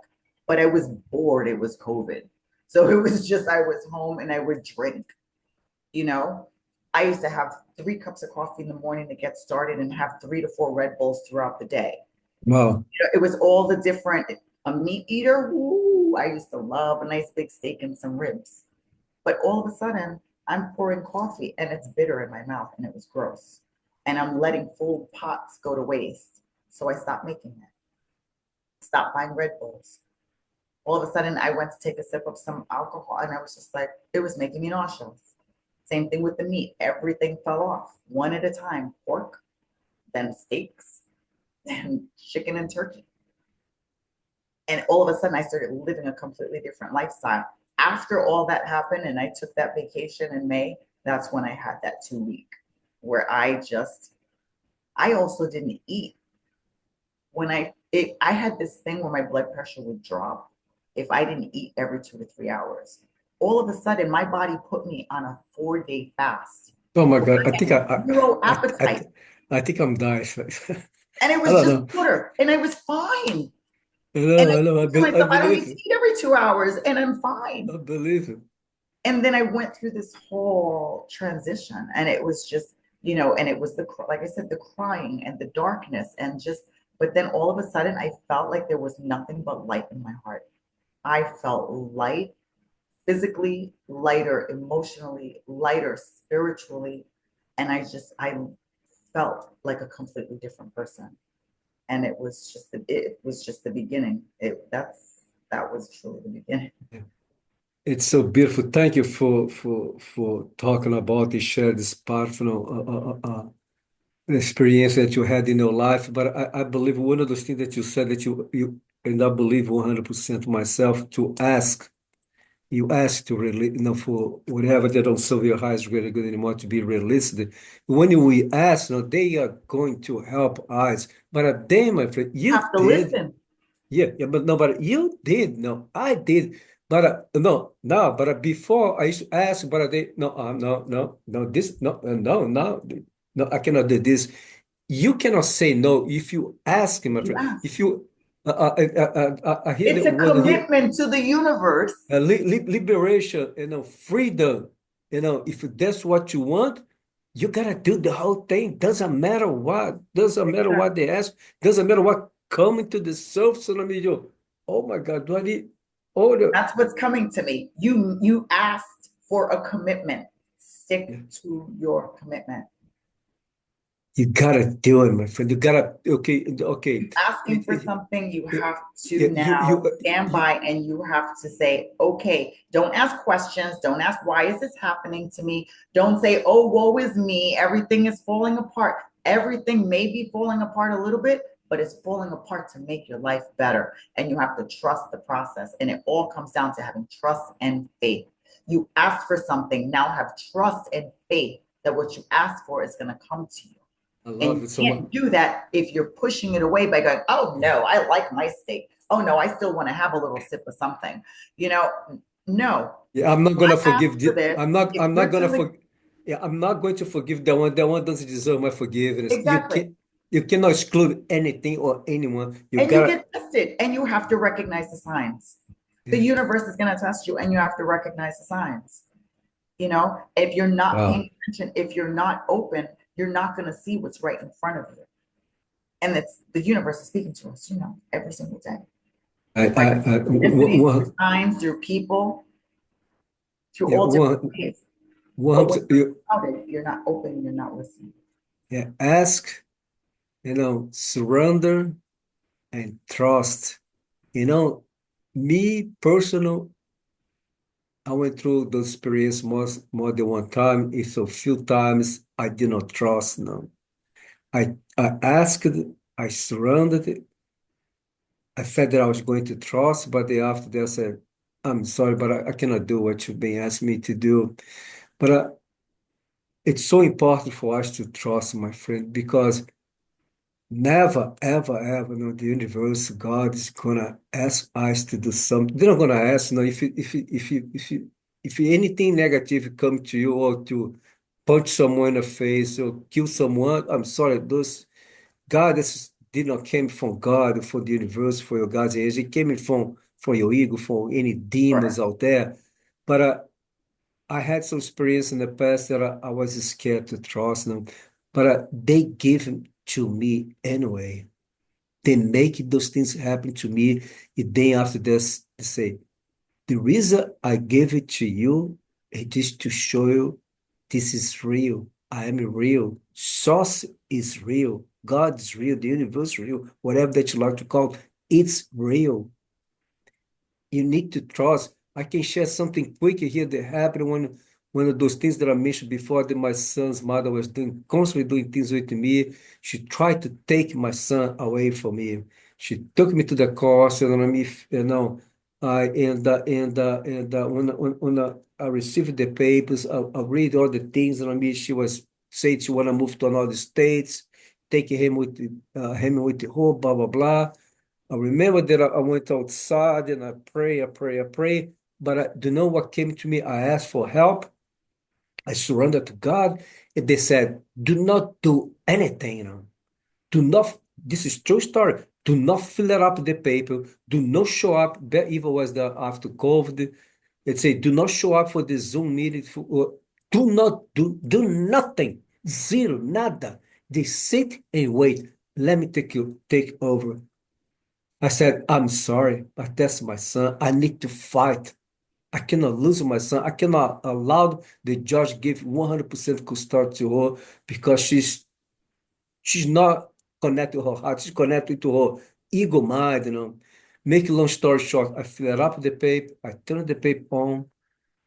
S2: but I was bored. It was COVID. So it was just I was home and I would drink, you know. I used to have 3 cups of coffee in the morning to get started and have 3 to 4 Red Bulls throughout the day.
S1: wow.
S2: It was all the different, a meat eater. Woo, I used to love a nice big steak and some ribs. But all of a sudden, I'm pouring coffee and it's bitter in my mouth and it was gross. And I'm letting full pots go to waste. So I stopped making it, stopped buying Red Bulls. All of a sudden, I went to take a sip of some alcohol and I was just like, it was making me nauseous. Same thing with the meat. Everything fell off one at a time. Pork, then steaks, then chicken and turkey. And all of a sudden, I started living a completely different lifestyle. After all that happened, and I took that vacation in May, that's when I had that 2 week where I also didn't eat. I had this thing where my blood pressure would drop if I didn't eat every 2 to 3 hours. All of a sudden, my body put me on a 4-day fast.
S1: Oh my
S2: Where
S1: God.
S2: I had zero
S1: I, I,
S2: appetite.
S1: I think I'm dying.
S2: And it
S1: I
S2: was
S1: don't
S2: just
S1: know.
S2: water, and I was fine. And I
S1: I know.
S2: said to
S1: I
S2: myself, I don't need
S1: believe
S2: to
S1: it.
S2: eat every 2 hours, and I'm fine.
S1: I believe it.
S2: And then I went through this whole transition, and it was just, and it was like I said, the crying and the darkness, and just, but then all of a sudden, I felt like there was nothing but light in my heart. I felt light, physically lighter, emotionally lighter, spiritually, and I felt like a completely different person. And it was just the beginning. That was truly the beginning.
S1: It's so beautiful. Thank you for talking about and share this powerful experience that you had in your life. But I believe one of those things that you said that you and I believe 100% myself to ask. You ask to really, for whatever they don't serve your highest really good anymore to be realistic. When we ask, they are going to help us. But then, my friend,
S2: You
S1: you
S2: have to
S1: did.
S2: listen.
S1: Yeah, but no, but you did. No, I did. But no, no, but before I used to ask, but they, no, no, this, no, I cannot do this. You cannot say no if you ask him, my
S2: You
S1: friend.
S2: ask.
S1: If you, I hear
S2: It's
S1: the
S2: a
S1: word here,
S2: commitment to the universe.
S1: liberation, freedom. If that's what you want, you gotta do the whole thing. Doesn't matter what
S2: Exactly.
S1: they ask, doesn't matter what coming to the surface. And I mean, oh my God, do I need order?
S2: That's what's coming to me. You asked for a commitment. Stick
S1: Yeah.
S2: to your commitment.
S1: You gotta do it, my friend. You gotta, okay, okay.
S2: Asking for something, you
S1: Yeah,
S2: have to
S1: yeah,
S2: now stand by, and you have to say, okay, don't ask questions. Don't ask, why is this happening to me? Don't say, oh, woe is me. Everything is falling apart. Everything may be falling apart a little bit, but it's falling apart to make your life better. And you have to trust the process. And it all comes down to having trust and faith. You ask for something, now have trust and faith that what you ask for is going to come to you.
S1: I
S2: And
S1: love
S2: you
S1: it so much.
S2: can't do that if you're pushing it away by going, oh no, I like my steak. Oh no, I still want to have a little sip of something. You know, no,
S1: Yeah, I'm not gonna
S2: I asked
S1: forgive
S2: for
S1: the,
S2: this. If
S1: I'm not
S2: you're
S1: gonna
S2: telling
S1: for yeah, I'm not going to forgive that one. That one doesn't deserve my forgiveness.
S2: exactly,
S1: You cannot exclude anything or anyone. You
S2: and you
S1: gotta,
S2: get tested and you have to recognize the signs. The
S1: yeah.
S2: universe is going to test you and you have to recognize the signs. If you're not
S1: Wow.
S2: paying attention, if you're not open, you're not going to see what's right in front of you. And it's the universe is speaking to us, every single day. Like synchronicities, through
S1: One,
S2: signs, through people, through
S1: yeah,
S2: all different ways. But when
S1: you,
S2: you're out, you're not open, you're not listening.
S1: yeah, ask, surrender and trust. You know, me personal, I went through those experience more than one time. If a few times I did not trust. No, I asked, I surrendered. I said that I was going to trust, but then after that I said, I'm sorry, but I cannot do what you've been asking me to do. But it's so important for us to trust, my friend, because never, ever, ever, the universe, God is gonna ask us to do something. They're not gonna ask, if anything negative come to you or to punch someone in the face or kill someone, I'm sorry, those God did not came from God, from the universe, for your God's energy. It came from your ego, from any demons
S2: Correct.
S1: out there. But I had some experience in the past that I was scared to trust them. But they gave them to me anyway. They make those things happen to me. And then after this, they say, the reason I gave it to you is just to show you this is real. I am real. Source is real. God is real. The universe is real. Whatever that you like to call it, it's real. You need to trust. I can share something quick here that happened one of those things that I mentioned before that my son's mother was doing, constantly doing things with me. She tried to take my son away from me. She took me to the course, and I mean, when I received the papers, I read all the things, and I mean, she was saying she want to move to another states, taking him with her, blah blah blah. I remember that I went outside and I pray. But do you know what came to me? I asked for help. I surrendered to God. And they said, do not do anything, Do not, this is true story. Do not fill it up the paper. Do not show up. That even was the after COVID. It said, do not show up for the Zoom meeting. Do not do nothing. Zero, nada. They sit and wait. Let me take over. I said, I'm sorry, but that's my son. I need to fight. I cannot lose my son. I cannot allow the judge give 100% custody to her because she's not connected to her heart. She's connected to her ego mind. Make a long story short, I filled up the paper. I turned the paper on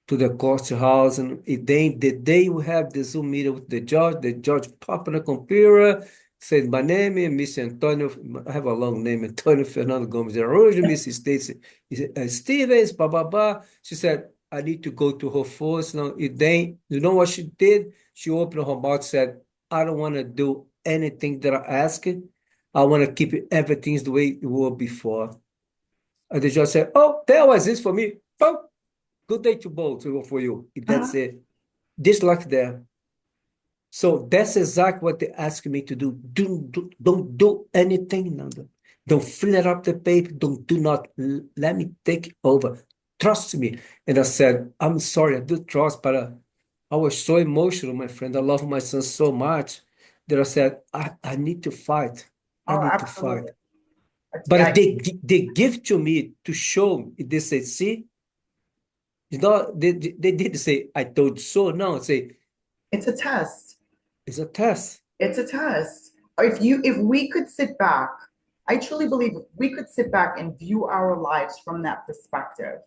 S1: to the courthouse, and then the day we have the Zoom meeting with the judge popped on the computer, said, my name is Miss Antonio, I have a long name, Antonio Fernando Gomes de Araújo, Miss Stacy Stevens, blah, blah, blah. She said, I need to go to her first. Now, then, you know what she did? She opened her mouth, said, I don't want to do anything that I ask. I want to keep everything the way it was before. And the judge said, oh, that was this for me. Boom. Good day to both for you. That's
S2: Uh-huh.
S1: it. Just like that. So that's exactly what they asked me to do. Don't do anything, Nando. Don't fill it up the paper. Do not let me take over. Trust me. And I said, I'm sorry, I do trust, but I was so emotional, my friend. I love my son so much that I said, I need to fight. I
S2: Oh,
S1: need to
S2: absolutely.
S1: fight. But
S2: Yeah,
S1: they give to me to show. They say, see, they did say, I told you so. No, say,
S2: it's a test.
S1: it's a test.
S2: It's a test. If we could sit back, I truly believe we could sit back and view our lives from that perspective,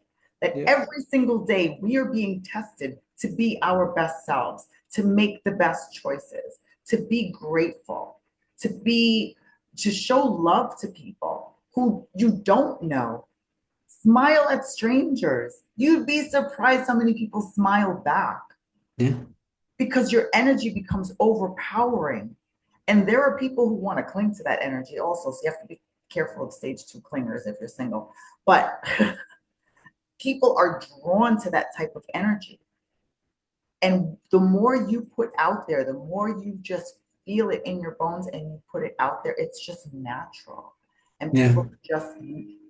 S2: that
S1: Yeah,
S2: every single day we are being tested to be our best selves, to make the best choices, to be grateful, to show love to people who you don't know. Smile at strangers. You'd be surprised how many people smile back
S1: yeah,
S2: because your energy becomes overpowering. And there are people who want to cling to that energy also. So you have to be careful of stage two clingers if you're single. But people are drawn to that type of energy. And the more you put out there, the more you just feel it in your bones and you put it out there, it's just natural. And
S1: yeah,
S2: people just,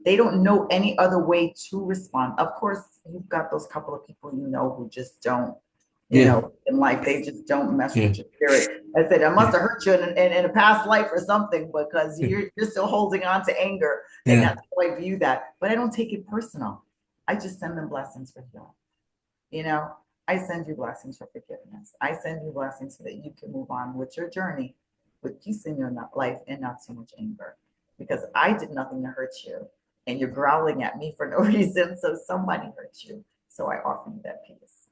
S2: they don't know any other way to respond. Of course, you've got those couple of people who just don't,
S1: yeah,
S2: in life, they just don't mess
S1: yeah,
S2: with your spirit. I said, I must
S1: yeah,
S2: have hurt you in a past life or something because you're still holding on to anger. And
S1: yeah,
S2: that's how I view that. But I don't take it personal. I just send them blessings for healing. You know, I send you blessings for forgiveness. I send you blessings so that you can move on with your journey with peace in your life and not so much anger. Because I did nothing to hurt you and you're growling at me for no reason. So somebody hurt you. So I offer you that peace,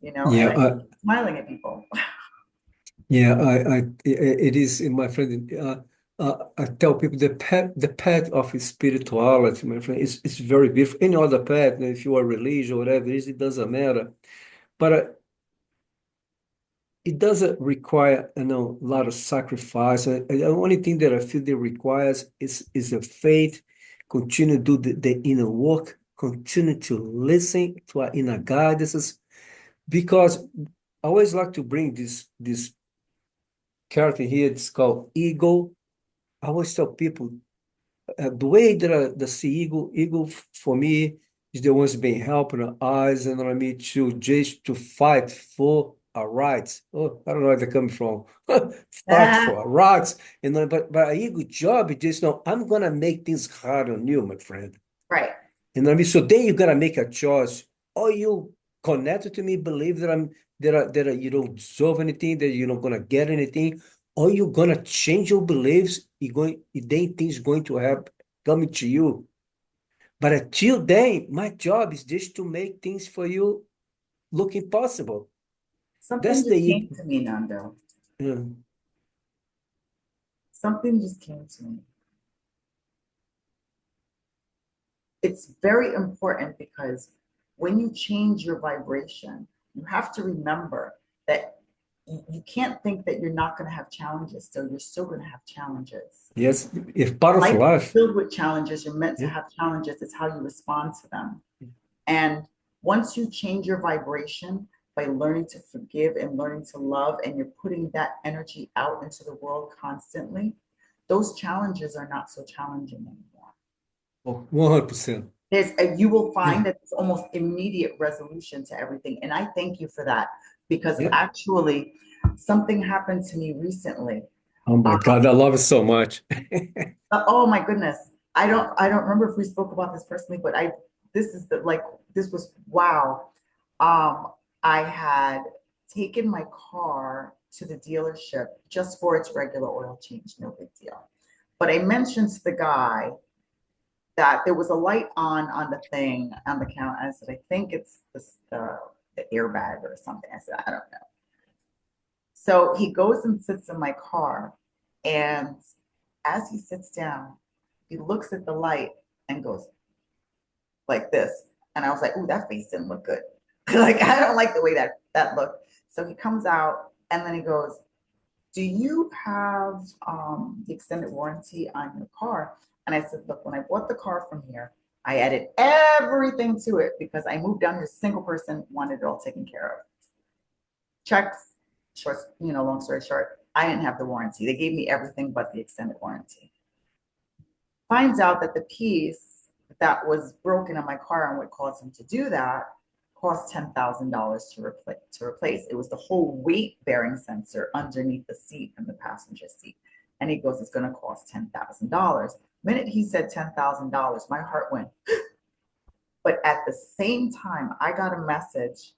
S2: and
S1: yeah.
S2: I smiling at people.
S1: It is, my friend. I tell people the path of spirituality, my friend, is very beautiful. Any other path, if you are religious or whatever it is, it doesn't matter. But it doesn't require, a lot of sacrifice. The only thing that I feel that requires is a faith. Continue to do the inner work. Continue to listen to our inner guidances. Because I always like to bring this character here. It's called ego. I always tell people the way that the see ego for me is the ones being helping the eyes and I mean to just to fight for our rights. Oh, I don't know where they're coming from. Fight for our rights. But our ego job is just no, I'm gonna make things hard on you, my friend.
S2: Right.
S1: You know what I mean? So then you gotta make a choice. Or you connected to me, believe that you don't deserve anything, that you're not gonna get anything, or you're gonna change your beliefs, then things going to happen coming to you. But until then, my job is just to make things for you look impossible.
S2: Something
S1: That's
S2: just
S1: the
S2: came to me, Nando.
S1: yeah.
S2: Something just came to me. It's very important because when you change your vibration, you have to remember that you can't think that you're not going to have challenges. So you're still going to have challenges.
S1: Yes, it's part of
S2: Life is
S1: life.
S2: filled with challenges. You're meant to
S1: Yeah.
S2: have challenges. It's how you respond to them. And once you change your vibration by learning to forgive and learning to love, and you're putting that energy out into the world constantly, those challenges are not so challenging anymore.
S1: Oh, 100%.
S2: You will
S1: Yeah.
S2: find that it's almost immediate resolution to everything. And I thank you for that because
S1: Yeah.
S2: actually something happened to me recently.
S1: Oh my God, I love it so much.
S2: Oh my goodness. I don't remember if we spoke about this personally, but this is the like this was wow. Um I had taken my car to the dealership just for its regular oil change, no big deal. But I mentioned to the guy that there was a light on the thing on the counter. I said, I think it's the airbag or something. I said, I don't know. So he goes and sits in my car, and as he sits down, he looks at the light and goes like this. And I was like, ooh, that face didn't look good. Like, I don't like the way that looked. So he comes out and then he goes, do you have the extended warranty on your car? And I said, look, when I bought the car from here, I added everything to it because I moved down here, a single person, wanted it all taken care of. Checks, short, long story short, I didn't have the warranty. They gave me everything but the extended warranty. Finds out that the piece that was broken on my car and what caused him to do that cost $10,000 to replace. It was the whole weight bearing sensor underneath the seat in the passenger seat. And he goes, it's going to cost $10,000. The minute he said $10,000, my heart went. But at the same time, I got a message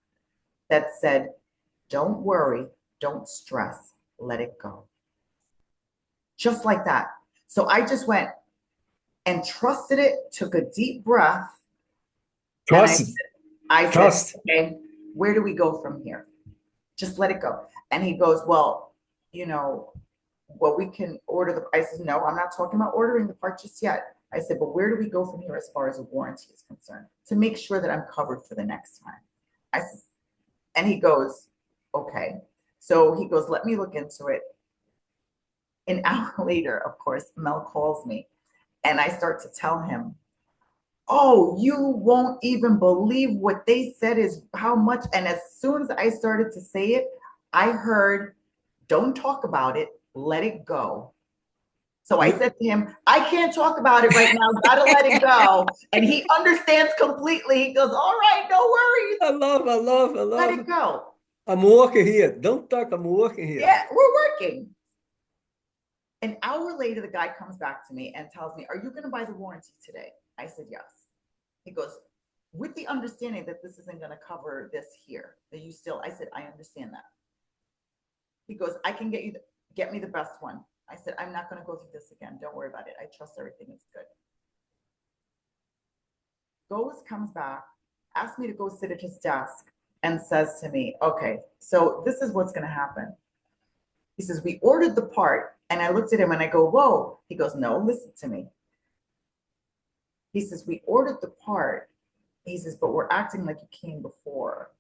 S2: that said, don't worry, don't stress, let it go. Just like that. So I just went and trusted it, took a deep breath, and
S1: Trust,
S2: I said,
S1: trust.
S2: okay, where do we go from here? Just let it go. And he goes, well, we can order the, I said, no, I'm not talking about ordering the part just yet. I said, but where do we go from here as far as a warranty is concerned to make sure that I'm covered for the next time? I said, and he goes, okay. So he goes, let me look into it. An hour later, of course, Mel calls me and I start to tell him, oh, you won't even believe what they said is how much. And as soon as I started to say it, I heard, don't talk about it, let it go. So I
S1: Yeah.
S2: said to him, I can't talk about it right now, gotta let it go. And he understands completely. He goes, all right, no worries,
S1: I
S2: let
S1: love.
S2: it go.
S1: I'm working here. Don't talk, I'm working here.
S2: Yeah, we're working. An hour later, the guy comes back to me and tells me, are you gonna buy the warranty today? I said, yes. He goes, with the understanding that this isn't going to cover this here, that you still, I said, I understand that. He goes, I can get me the best one. I said, I'm not going to go through this again. Don't worry about it. I trust everything is good. Goes, comes back, asks me to go sit at his desk and says to me, okay, so this is what's going to happen. He says, we ordered the part. And I looked at him and I go, whoa. He goes, no, listen to me. He says, we ordered the part. He says, but we're acting like you came before.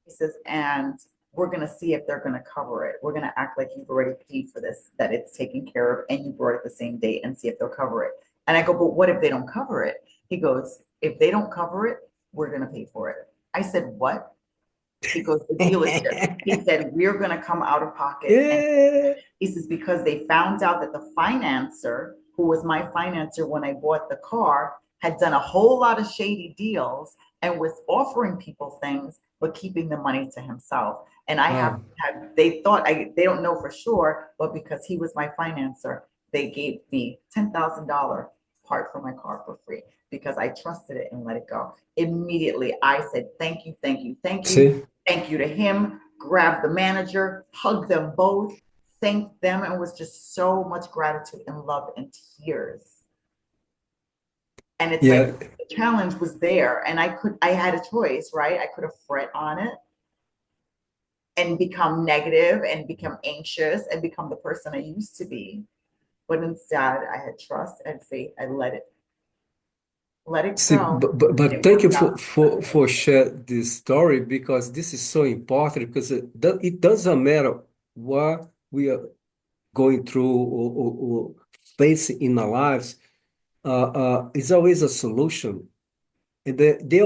S2: He says, and we're going to see if they're going to cover it. We're going to act like you've already paid for this, that it's taken care of, and you brought it the same date and see if they'll cover it. And I go, but what if they don't cover it? He goes, if they don't cover it, we're going to pay for it. I said, what? He goes, the dealership. He said, we're going to come out of pocket. And
S1: Yeah.
S2: he says, because they found out that the financer, who was my financer when I bought the car, had done a whole lot of shady deals and was offering people things, but keeping the money to himself. And
S1: Wow.
S2: they thought, they don't know for sure, but because he was my financer, they gave me $10,000 part for my car for free because I trusted it and let it go. Immediately, I said, thank you, thank you, thank you.
S1: See?
S2: Thank you to him, grabbed the manager, hugged them both, thanked them, and was just so much gratitude and love and tears. And it's like
S1: Yeah.
S2: the challenge was there, and I had a choice, right? I could have fret on it and become negative and become anxious and become the person I used to be. But instead, I had trust and faith. I let it
S1: See,
S2: go, and
S1: but
S2: it
S1: thank you
S2: worked out
S1: for
S2: perfectly.
S1: share this story because this is so important because it doesn't matter what we are going through or facing in our lives. It's always a solution, and they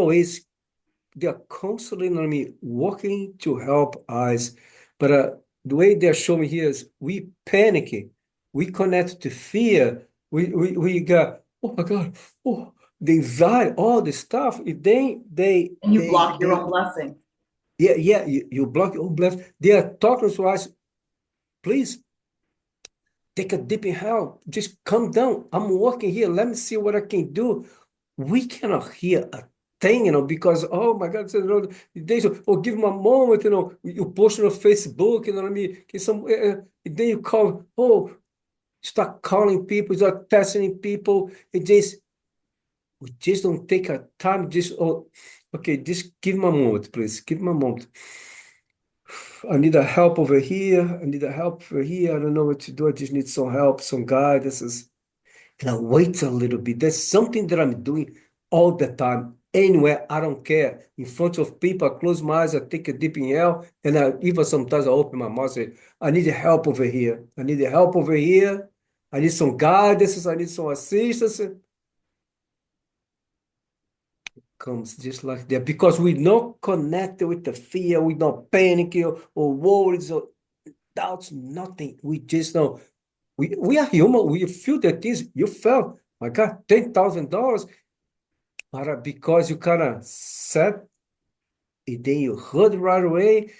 S1: are constantly, I mean, working to help us. But the way they're showing here is we panic, we connect to fear, we got, oh my God, oh, the anxiety, all the stuff. If
S2: And you block your own blessing.
S1: yeah, yeah, you block your own blessing. They are talking to us, please take a deep inhale, just calm down. I'm working here. Let me see what I can do. We cannot hear a thing, because oh my God, they say, oh, give me a moment, you post on Facebook, you know what I mean? Can some then you call, oh, start calling people, start testing people. We just don't take a time, just oh, okay, just give me a moment, please. Give me a moment. I need a help over here. I need a help over here. I don't know what to do. I just need some help, some guidance. And I wait a little bit. There's something that I'm doing all the time. Anywhere, I don't care. In front of people, I close my eyes, I take a deep inhale, and even sometimes I open my mouth and say, I need help over here. I need help over here. I need some guidance. I need some assistance. Comes just like that because we're not connected with the fear, we're not panicking or worries or doubts, nothing. We just know we are human. We feel the things you felt. My God, $10,000, but because you kind of said it, then you heard right away.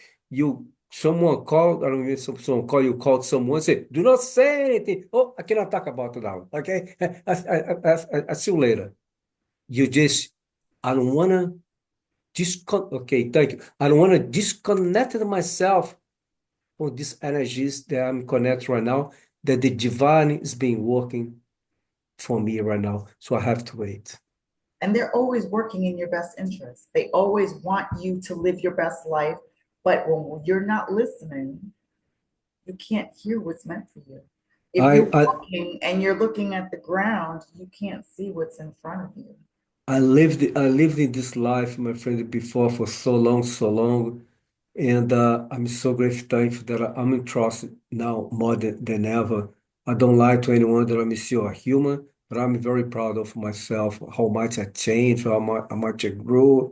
S1: Someone called. I don't know, someone called you. Called someone. Say, do not say anything. Oh, I cannot talk about it now. Okay, I see you later. You just, I don't wanna Okay, thank you. I don't wanna disconnect myself from these energies that I'm connected right now. That the divine is being working for me right now. So I have to wait.
S2: And they're always working in your best interest. They always want you to live your best life. But when you're not listening, you can't hear what's meant for you. If
S1: I
S2: you're
S1: I
S2: walking and you're looking at the ground, you can't see what's in front of you.
S1: I lived in this life, my friend, before for so long, and I'm so grateful, thankful that I'm in trust now more than ever. I don't lie to anyone that I'm still a human, but I'm very proud of myself, how much I changed, how much I grew,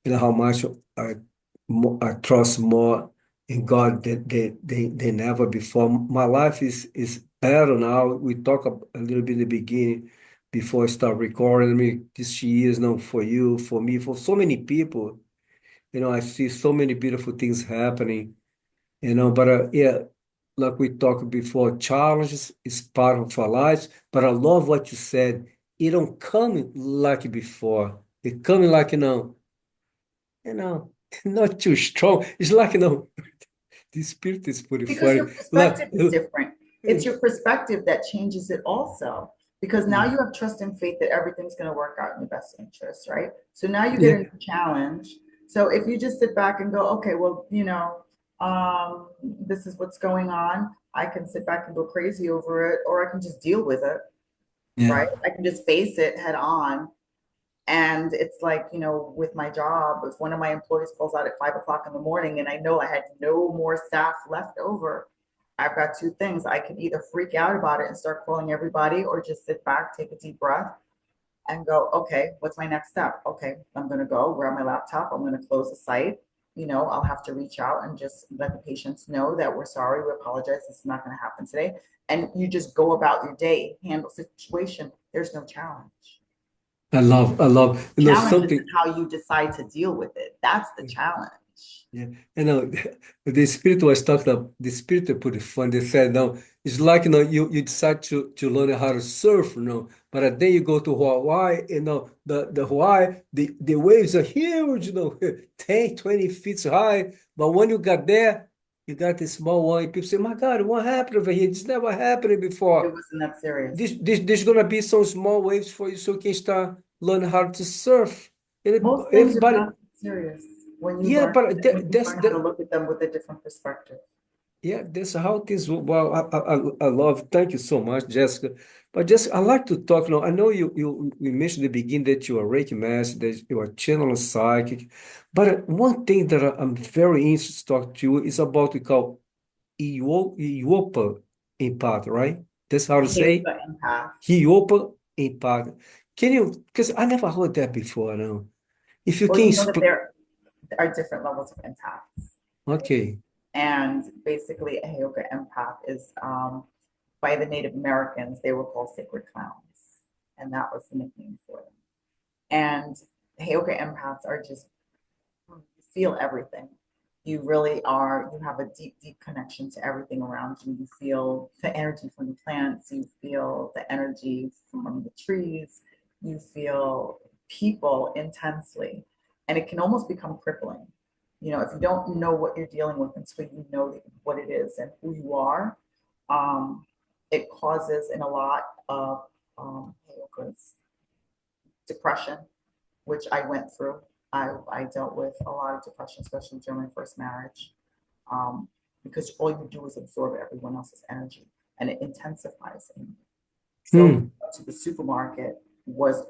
S1: how much I trust more in God than ever before. My life is better now. We talk a little bit in the beginning before I start recording. I mean, this year is now for you, for me, for so many people. I see so many beautiful things happening. But yeah, like we talked before, challenges is part of our lives. But I love what you said. It don't come like before. It coming like you know, not too strong. It's like, the spirit is pretty
S2: Because
S1: funny.
S2: your perspective is different. It's
S1: Yeah,
S2: your perspective that changes it also. Because now you have trust and faith that everything's going to work out in your best interest, right? So now you get a
S1: yeah,
S2: new challenge. So if you just sit back and go, okay, well, this is what's going on, I can sit back and go crazy over it, or I can just deal with it,
S1: yeah,
S2: right? I can just face it head on. And it's like, with my job, if one of my employees calls out at 5 o'clock in the morning and I know I had no more staff left over, I've got two things. I can either freak out about it and start calling everybody, or just sit back, take a deep breath, and go, okay, what's my next step? Okay, I'm going to go grab my laptop. I'm going to close the site. I'll have to reach out and just let the patients know that we're sorry, we apologize, this is not going to happen today. And you just go about your day, handle situation. There's no challenge.
S1: I love,
S2: Challenge is
S1: something.
S2: how you decide to deal with it. That's the challenge.
S1: Yeah, the spirit was talking about, the spirit put it fun. They said, no, it's like, you decide to learn how to surf, but then you go to Hawaii, the Hawaii, the waves are huge, 10, 20 feet high. But when you got there, You got this small one. People say, "My God, what happened over here? This never happened
S2: It
S1: before."
S2: wasn't that serious.
S1: There's gonna be some small waves for you, so you can start learning how to surf. And
S2: Most things are
S1: everybody,
S2: not serious
S1: yeah, but
S2: when you learn how to look at them with a different perspective.
S1: yeah, that's how things. Well, I love. Thank you so much, Jessica. But just I like to talk now. I know you mentioned at the beginning that you are Reiki master, that you are channeling psychic. But one thing that I'm very interested to talk to you is about we call Iyopa empath, right? That's how to say
S2: Heyoka empath.
S1: Iyopa empath. Can you? Because I never heard that before. Now, if you
S2: Well,
S1: can
S2: you know that
S1: explain,
S2: there are different levels of empaths.
S1: okay.
S2: And basically, a Heyoka empath is by the Native Americans, they were called sacred clowns. And that was the nickname for them. And Heyoka empaths are just, you feel everything. You really are, you have a deep, deep connection to everything around you. You feel the energy from the plants, you feel the energy from the trees, you feel people intensely. And it can almost become crippling. You know, if you don't know what you're dealing with until you know what it is and who you are, um, it causes in a lot of depression, which I went through. I dealt with a lot of depression, especially during my first marriage, um, because all you do is absorb everyone else's energy and it intensifies in you. So
S1: Hmm.
S2: to the supermarket was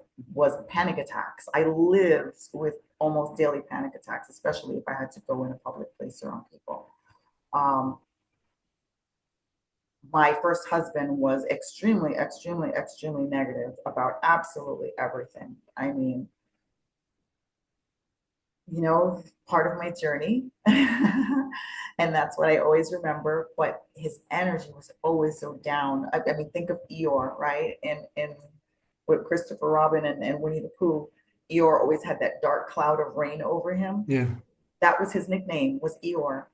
S2: panic attacks. I lived with almost daily panic attacks, especially if I had to go in a public place around people. Um, my first husband was extremely, extremely, extremely negative about absolutely everything. I mean, part of my journey. And that's what I always remember. But his energy was always so down. I mean, think of Eeyore, right? And with Christopher Robin and Winnie the Pooh, Eeyore always had that dark cloud of rain over him.
S1: Yeah.
S2: That was his nickname, was Eeyore.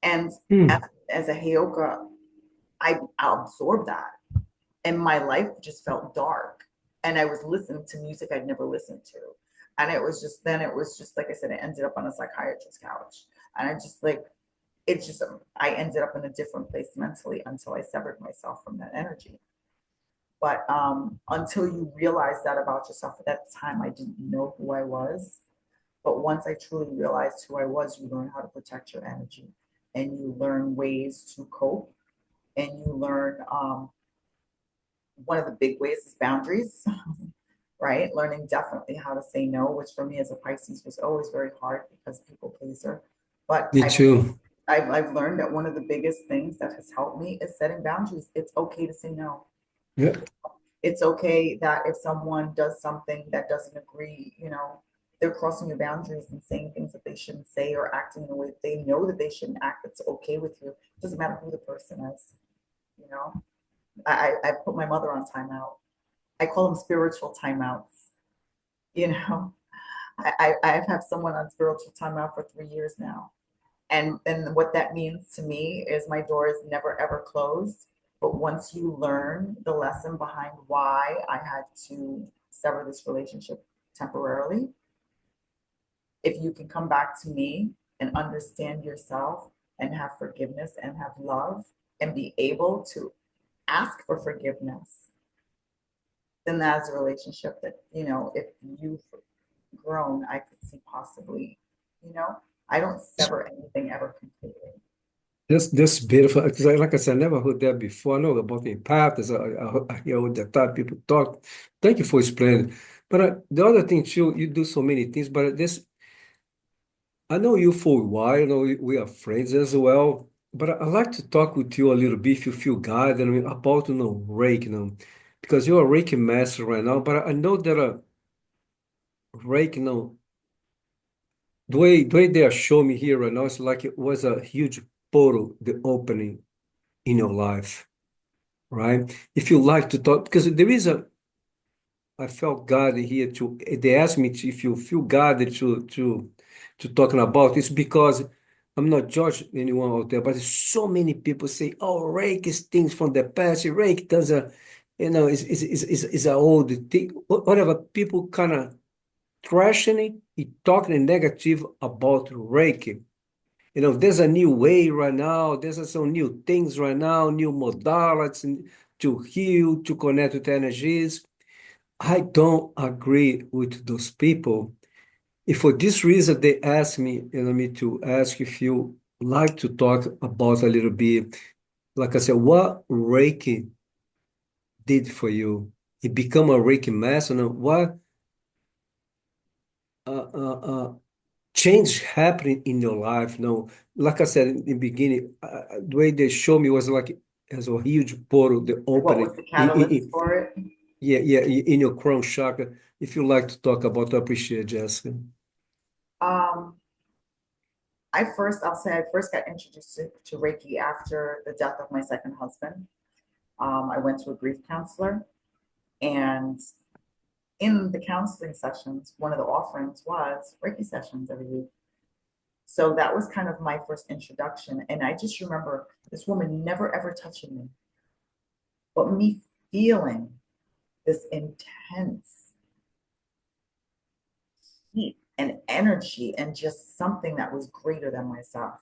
S2: And as,
S1: Hmm.
S2: as a Heyoka, I absorbed that. And my life just felt dark. And I was listening to music I'd never listened to. And it was just, like I said, I ended up on a psychiatrist's couch. And I ended up in a different place mentally until I severed myself from that energy. But until you realize that about yourself, at that time, I didn't know who I was. But once I truly realized who I was, you learn how to protect your energy and you learn ways to cope and you learn one of the big ways is boundaries, right? Learning definitely how to say no, which for me as a Pisces was always very hard because people pleaser. But
S1: Me too.
S2: I've learned that one of the biggest things that has helped me is setting boundaries. It's okay to say no.
S1: Yeah.
S2: It's okay that if someone does something that doesn't agree, they're crossing your boundaries and saying things that they shouldn't say or acting in a way that they know that they shouldn't act. It's okay with you. It doesn't matter who the person is, you know. I put my mother on timeout. I call them spiritual timeouts. You know, I've had someone on spiritual timeout for 3 years now. And what that means to me is my door is never ever closed. But once you learn the lesson behind why I had to sever this relationship temporarily, if you can come back to me and understand yourself and have forgiveness and have love and be able to ask for forgiveness, then that's a relationship that, if you've grown, I could see possibly, you know, I don't sever anything ever completely.
S1: That's beautiful. 'Cause like I said, I never heard that before. I know about the empath. I hear all the time people talk. Thank you for explaining. But the other thing too, you do so many things. But this, I know you for a while. I know we are friends as well. But I'd like to talk with you a little bit if you feel guided. I mean, about Reiki, because you're a Reiki master right now. But I know that Reiki, the way they are showing me here right now, it's like it was a huge portal, the opening in your life, right? If you like to talk, because I felt God here to, they asked me if you feel God to talking about this because I'm not judging anyone out there, but so many people say, oh, Reiki is things from the past. Reiki does is a old thing, whatever. People kind of trashing it, talking negative about Reiki. There's a new way right now. There's some new things right now, new modalities to heal, to connect with energies. I don't agree with those people. If for this reason they ask me, me to ask if you like to talk about a little bit, like I said, what Reiki did for you. It become a Reiki master. What uh, change happening in your life? No, like I said in the beginning, the way they show me was like as a huge portal, the
S2: Like, what was
S1: opening.
S2: the catalyst for it?
S1: Yeah, yeah, in your crown chakra. If you like to talk about, I appreciate, Jessica.
S2: Um, I'll say I first got introduced to Reiki after the death of my second husband. I went to a grief counselor, and in the counseling sessions, one of the offerings was Reiki sessions every week. So that was kind of my first introduction. And I just remember this woman never ever touching me, but me feeling this intense heat and energy and just something that was greater than myself.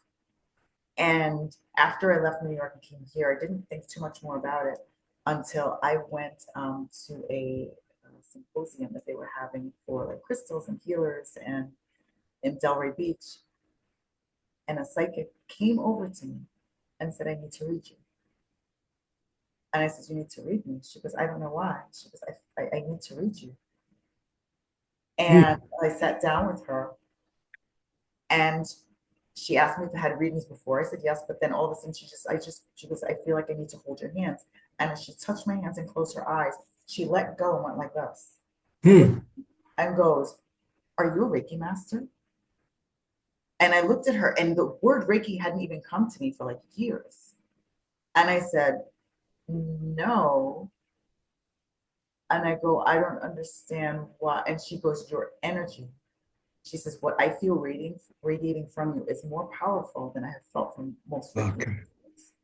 S2: And after I left New York and came here, I didn't think too much more about it until I went to a symposium that they were having for like crystals and healers and in Delray Beach. And a psychic came over to me and said, I need to read you. And I said, you need to read me? She goes, I don't know why. She goes, I need to read you.
S1: Hmm.
S2: And I sat down with her and she asked me if I had readings before. I said yes, but then all of a sudden she goes, I feel like I need to hold your hands. And as she touched my hands and closed her eyes, she let go and went like this and looked
S1: Hmm.
S2: and goes, are you a Reiki master? And I looked at her and the word Reiki hadn't even come to me for like years. And I said, no. And I go, I don't understand why. And she goes, your energy. She says, what I feel radiating from you is more powerful than I have felt from most Reiki.
S1: Okay.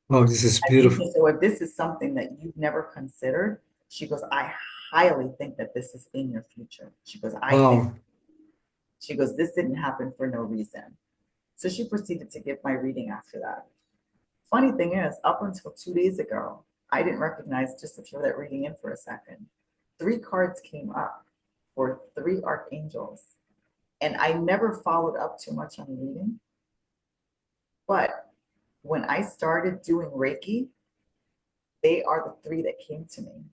S1: Oh, this is
S2: And she
S1: beautiful.
S2: says, so if this is something that you've never considered, she goes, I highly think that this is in your future. She goes, I think,
S1: Wow.
S2: she goes, this didn't happen for no reason. So she proceeded to give my reading after that. Funny thing is, up until 2 days ago, I didn't recognize, just to throw that reading in for a second, three cards came up for three archangels. And I never followed up too much on the reading. But when I started doing Reiki, they are the three that came to me.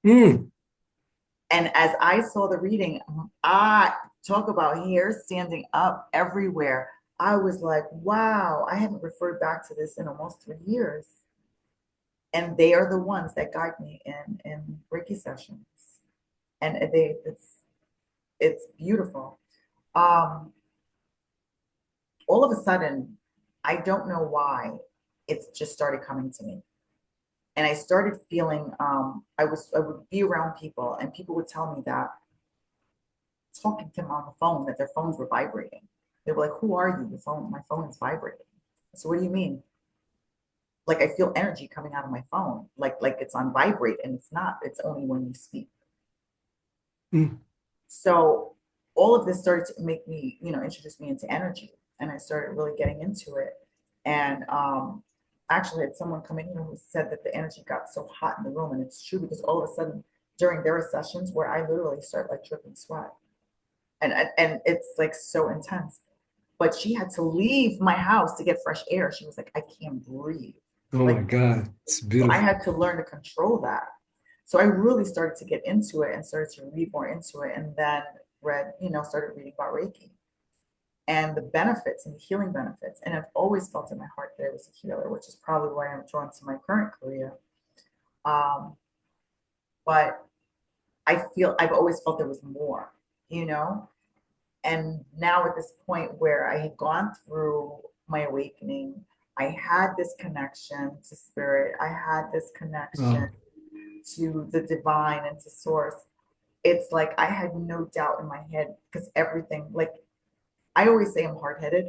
S1: Hmm.
S2: And as I saw the reading, I talk about hair standing up everywhere. I was like, wow, I haven't referred back to this in almost 3 years. And they are the ones that guide me in Reiki sessions. And it's beautiful. Um, all of a sudden, I don't know why, it's just started coming to me. And I started feeling I would be around people and people would tell me that talking to them on the phone that their phones were vibrating. They were like, "Who are you? My phone is vibrating." So what do you mean? Like I feel energy coming out of my phone, like it's on vibrate, and it's not. It's only when you speak.
S1: Hmm.
S2: So all of this started to make me, introduce me into energy, and I started really getting into it. And actually, I had someone come in here who said that the energy got so hot in the room, and it's true because all of a sudden during their sessions where I literally start like dripping sweat, and it's like so intense. But she had to leave my house to get fresh air. She was like, I can't breathe.
S1: Oh
S2: Like,
S1: my God. It's
S2: so I
S1: beautiful.
S2: had to learn to control that. So I really started to get into it and started to read more into it, and then started reading about Reiki and the benefits and the healing benefits. And I've always felt in my heart that I was a healer, which is probably why I'm drawn to my current career. Um, but I feel I've always felt there was more, you know? And now at this point where I had gone through my awakening, I had this connection to spirit, I had this connection
S1: Oh,
S2: to the divine and to source. It's like I had no doubt in my head because everything, like I always say I'm hard headed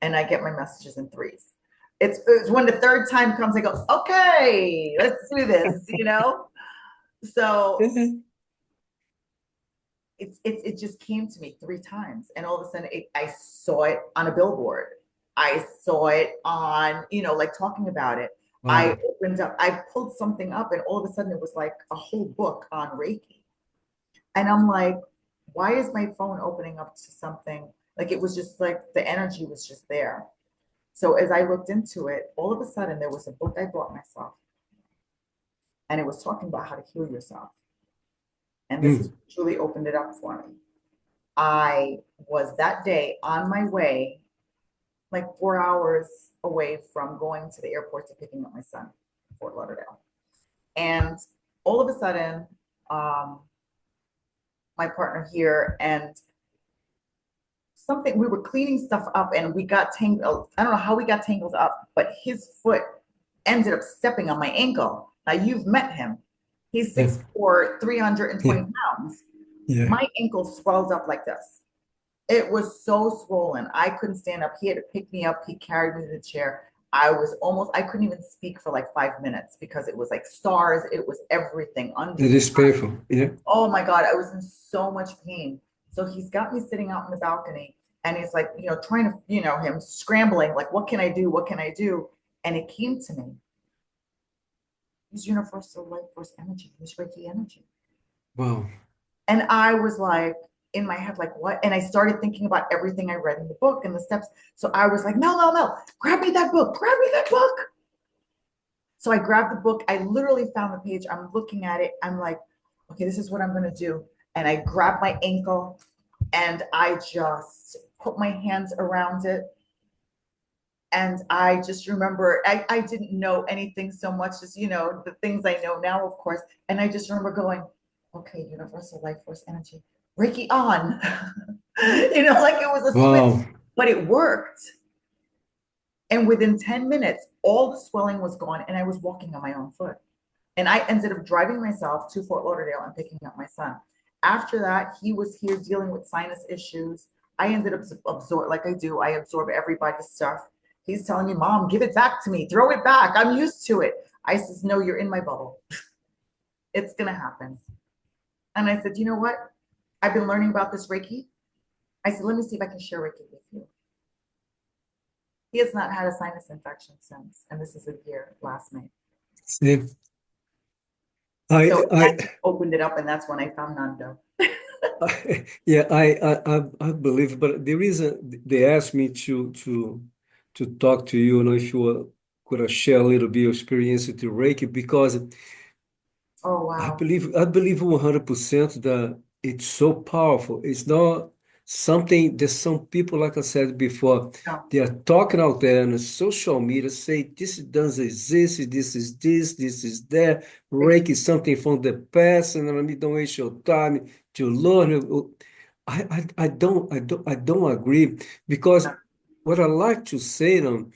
S2: and I get my messages in threes. It's when the third time comes, I go, okay, let's do this. So it just came to me three times. And all of a sudden I saw it on a billboard. I saw it on, like talking about it. I
S1: Wow.
S2: opened up, I pulled something up, and all of a sudden it was like a whole book on Reiki. And I'm like, why is my phone opening up to something? Like it was just like the energy was just there. So as I looked into it, all of a sudden there was a book I bought myself, and it was talking about how to heal yourself. And this is
S1: Mm.
S2: truly opened it up for me. I was that day on my way, like 4 hours away from going to the airport to picking up my son in Fort Lauderdale. And all of a sudden, um, my partner here and something, we were cleaning stuff up and we got tangled. I don't know how we got tangled up, but his foot ended up stepping on my ankle. Now you've met him. He's
S1: Yeah.
S2: 6'4", 320
S1: Yeah.
S2: pounds.
S1: Yeah.
S2: My ankle swelled up like this. It was so swollen. I couldn't stand up. He had to pick me up. He carried me to the chair. I couldn't even speak for like 5 minutes because it was like stars. It was everything under
S1: It
S2: the
S1: is painful. Yeah.
S2: Oh my God, I was in so much pain. So he's got me sitting out in the balcony and he's like, trying to, him scrambling, like, what can I do? What can I do? And it came to me. Use universal life force energy, use Reiki energy.
S1: Wow.
S2: And I was like, in my head, like, what? And I started thinking about everything I read in the book and the steps. So I was like, no, no, no, grab me that book, grab me that book. So I grabbed the book. I literally found the page. I'm looking at it. I'm like, okay, this is what I'm going to do. And I grabbed my ankle and I just put my hands around it. And I just remember, I didn't know anything so much as, the things I know now, of course. And I just remember going, okay, universal life force energy, Reiki on, like it was a switch,
S1: Wow.
S2: but it worked. And within 10 minutes, all the swelling was gone and I was walking on my own foot. And I ended up driving myself to Fort Lauderdale and picking up my son. After that, he was here dealing with sinus issues. I ended up like I do, I absorb everybody's stuff. He's telling me, Mom, give it back to me, throw it back. I'm used to it. I says, no, you're in my bubble. It's going to happen. And I said, you know what? I've been learning about this Reiki. I said, let me see if I can share Reiki with you. He has not had a sinus infection since, and this is a year last May.
S1: See,
S2: So
S1: I,
S2: that opened it up, and that's when I found Nando.
S1: yeah, I believe, but the reason they asked me to talk to you, if you could share a little bit of experience with the Reiki, because
S2: Oh, wow.
S1: I believe 100% that it's so powerful. It's not something that some people, like I said before,
S2: No,
S1: they are talking out there on the social media, say this doesn't exist, this is that. Reiki is something from the past, and I mean, don't waste your time to learn. I don't agree because what I like to say them,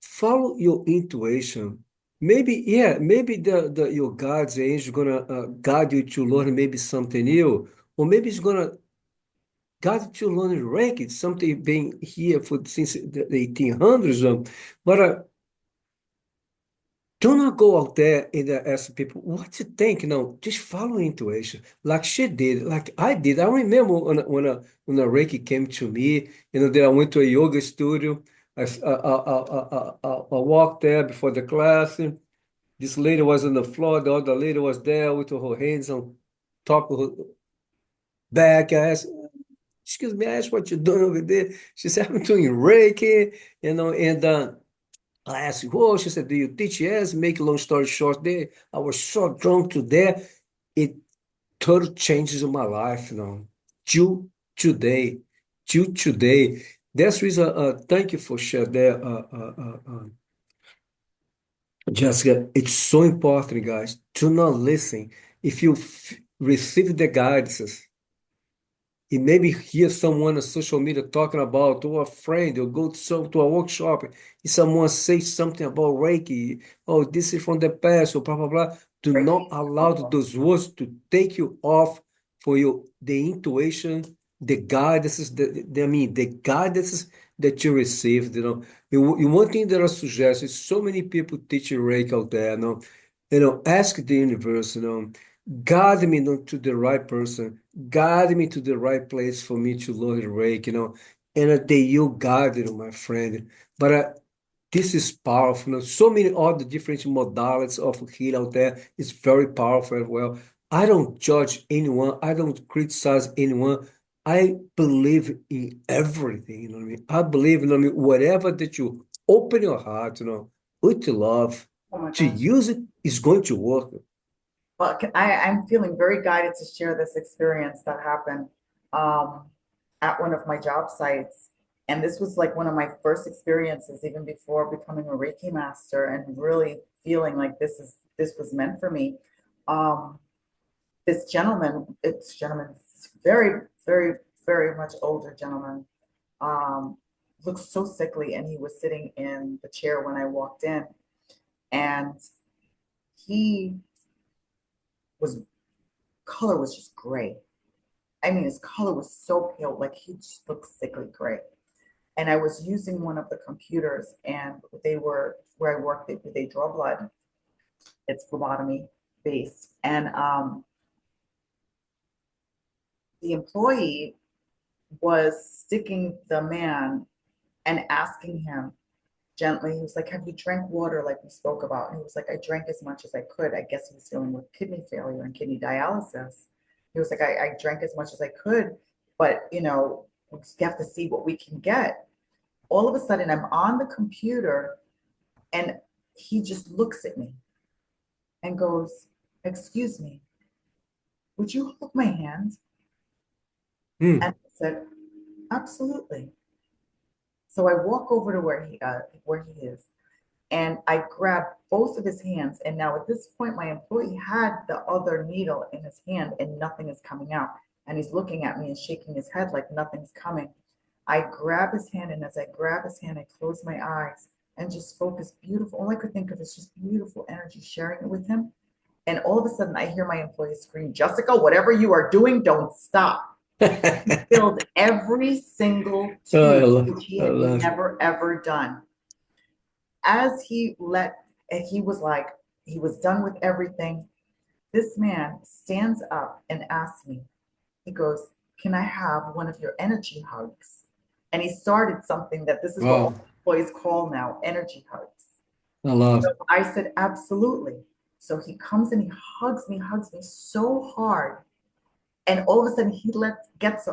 S1: follow your intuition. Maybe, yeah, maybe the your God's angel gonna guide you to learn maybe something new, or maybe it's gonna guide you to learn Reiki, something been here for since the 1800s. But do not go out there and ask people what you think. No, just follow intuition, like she did, like I did. I remember when a Reiki came to me, that I went to a yoga studio. I walked there before the class. This lady was on the floor. The other lady was there with her hands on top of her back. I asked, "Excuse me, I asked what you're doing over there." She said, "I'm doing Reiki, and." I asked, "Oh," she said, "do you teach?" Yes, make a long story short, there, I was so drunk to there. It totally changes my life, till today, till today. That's the reason, thank you for sharing that, Jessica. It's so important, guys, to not listen. If you receive the guidance, you maybe hear someone on social media talking about, or a friend, or go to a workshop, and someone say something about Reiki, oh, this is from the past, or blah, blah, blah. Do not
S2: Reiki is
S1: allow
S2: powerful.
S1: those words to take you off for the intuition, the guidances, the guidances that you received, one thing that I suggest is so many people teaching Reiki out there, ask the universe, guide me, to the right person, guide me to the right place for me to learn Reiki, and you guided, my friend. But this is powerful. So many other different modalities of healing out there. It's very powerful as well. I don't judge anyone. I don't criticize anyone. I believe in everything. You know what I mean? I believe, you know what I mean, whatever that you open your heart, with love
S2: Oh my
S1: to
S2: gosh.
S1: use it is going to work.
S2: Well, I'm feeling very guided to share this experience that happened um, at one of my job sites. And this was like one of my first experiences, even before becoming a Reiki master, and really feeling like this was meant for me. Um, this gentleman, very, very, very much older gentleman, um, looked so sickly, and he was sitting in the chair when I walked in, and he was color was just gray. I mean, his color was so pale, like he just looked sickly gray. And I was using one of the computers, and they were where I work. They draw blood. It's phlebotomy based, and the employee was sticking the man and asking him gently. He was like, "Have you drank water like we spoke about?" And he was like, "I drank as much as I could." I guess he was dealing with kidney failure and kidney dialysis. He was like, I drank as much as I could, but we have to see what we can get. All of a sudden, I'm on the computer, and he just looks at me and goes, "Excuse me, would you hold my hand?" And
S1: Hmm.
S2: I said, "Absolutely." So I walk over to where he is, and I grabbed both of his hands. And now at this point, my employee had the other needle in his hand, and nothing is coming out. And he's looking at me and shaking his head like nothing's coming. I grab his hand, and as I grab his hand, I close my eyes and just focus beautiful. All I could think of is just beautiful energy, sharing it with him. And all of a sudden, I hear my employee scream, "Jessica, whatever you are doing, don't stop." He filled every single
S1: Oh,
S2: tube, which he
S1: I
S2: had
S1: love.
S2: never, ever done. As he was like, he was done with everything. This man stands up and asks me, he goes, "Can I have one of your energy hugs?" And he started something that this is what
S1: Wow,
S2: all employees call now energy hugs.
S1: I love.
S2: So I said, "Absolutely." So he comes and he hugs me so hard. And all of a sudden gets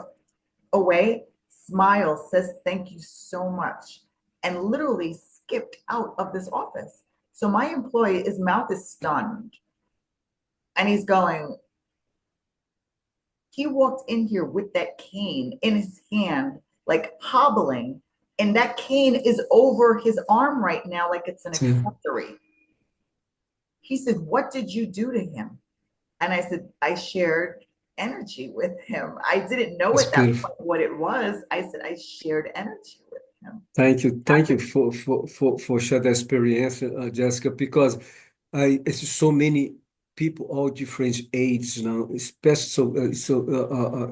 S2: away, smiles, says, "Thank you so much," and literally skipped out of this office. So my employee, his mouth is stunned. And he's going, he walked in here with that cane in his hand, like hobbling, and that cane is over his arm right now, like it's an
S1: Yeah,
S2: accessory. He said, "What did you do to him?" And I said, "I shared energy with him." I didn't know
S1: it's
S2: at that
S1: beautiful.
S2: point what it was. I said, "I shared energy with him."
S1: Thank you
S2: That's
S1: for sharing the experience, Jessica, because it's so many people, all different ages now, especially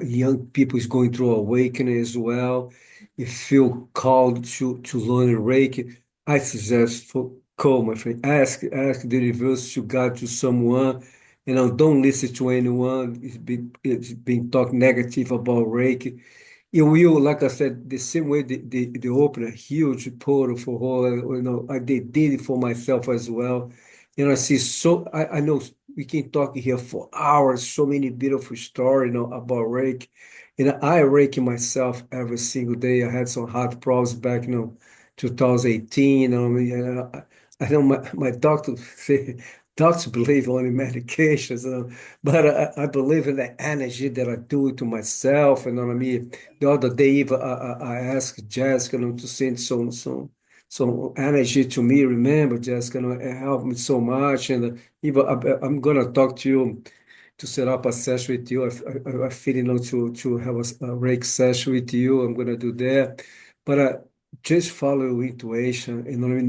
S1: young people is going through awakening as well. You feel called to learn Reiki. I suggest for call my friend, ask the universe to guide to someone. Don't listen to anyone. It's been talk negative about Reiki. You will, like I said, the same way they open a huge portal for her, they did it for myself as well. I see I know we can talk here for hours, so many beautiful stories, about Reiki. I Reiki myself every single day. I had some heart problems back, 2018. I mean, I know my doctor say, doctors believe only medications, but I believe in the energy that I do it to myself. And you know what I mean? The other day, even I asked Jessica, to send some energy to me. Remember, Jessica, it helped me so much. And even I'm gonna talk to you to set up a session with you. I feel, to have a rake session with you. I'm gonna do that, but just follow your intuition.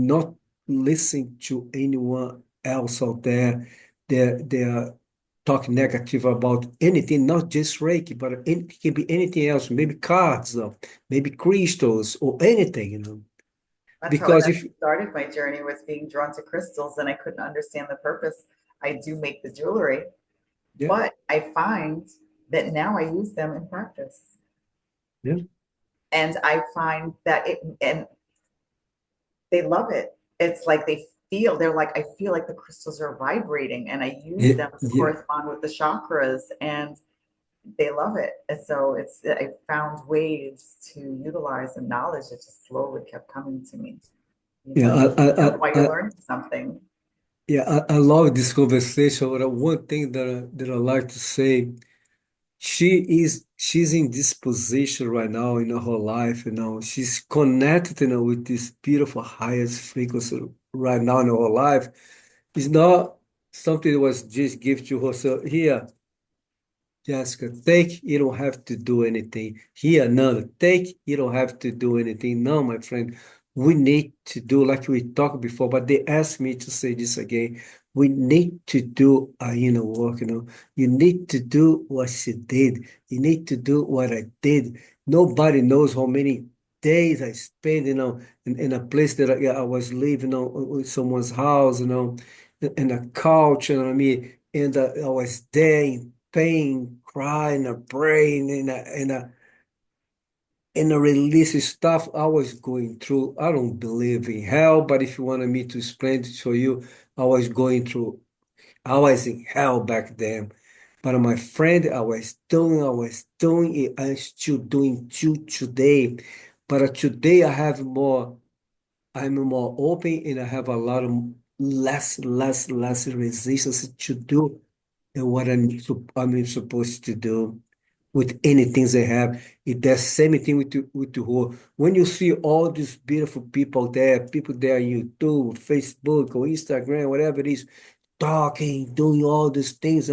S1: Not listen to anyone else out there. They are talking negative about anything, not just Reiki, but it can be anything else. Maybe cards, maybe crystals, or anything.
S2: That's how it
S1: Because if
S2: actually started. My journey was being drawn to crystals, and I couldn't understand the purpose. I do make the jewelry,
S1: yeah,
S2: but I find that now I use them in practice.
S1: yeah.
S2: And I find that and they love it. It's like they're like, I feel like the crystals are vibrating, and I use
S1: Yeah,
S2: them to
S1: yeah,
S2: correspond with the chakras, and they love it. And so I found ways to utilize the knowledge that just slowly kept coming to me. You
S1: yeah.
S2: know, you can't tell why you're learning something.
S1: I love this conversation. But one thing that I like to say, she's in this position right now in her life. She's connected, with this beautiful highest frequency right now in her life. It's not something that was just given to her. So here, Jessica, take, you don't have to do anything. Here, Nana, take, you don't have to do anything. No, my friend, we need to do like we talked before, but they asked me to say this again. We need to do our inner work. You need to do what she did. You need to do what I did. Nobody knows how many days I spent, in a place that I was living on with someone's house, in a couch, you know what I mean? And I was there in pain, crying, and praying, and a release stuff I was going through. I don't believe in hell, but if you wanted me to explain it to you, I was going through, I was in hell back then. But my friend, I was doing it. I'm still doing till today. But today I'm more open and I have a lot of less resistance to do and what I'm supposed to do with anything they have. It does same thing with the whole. When you see all these beautiful people there on YouTube, Facebook, or Instagram, whatever it is, talking, doing all these things,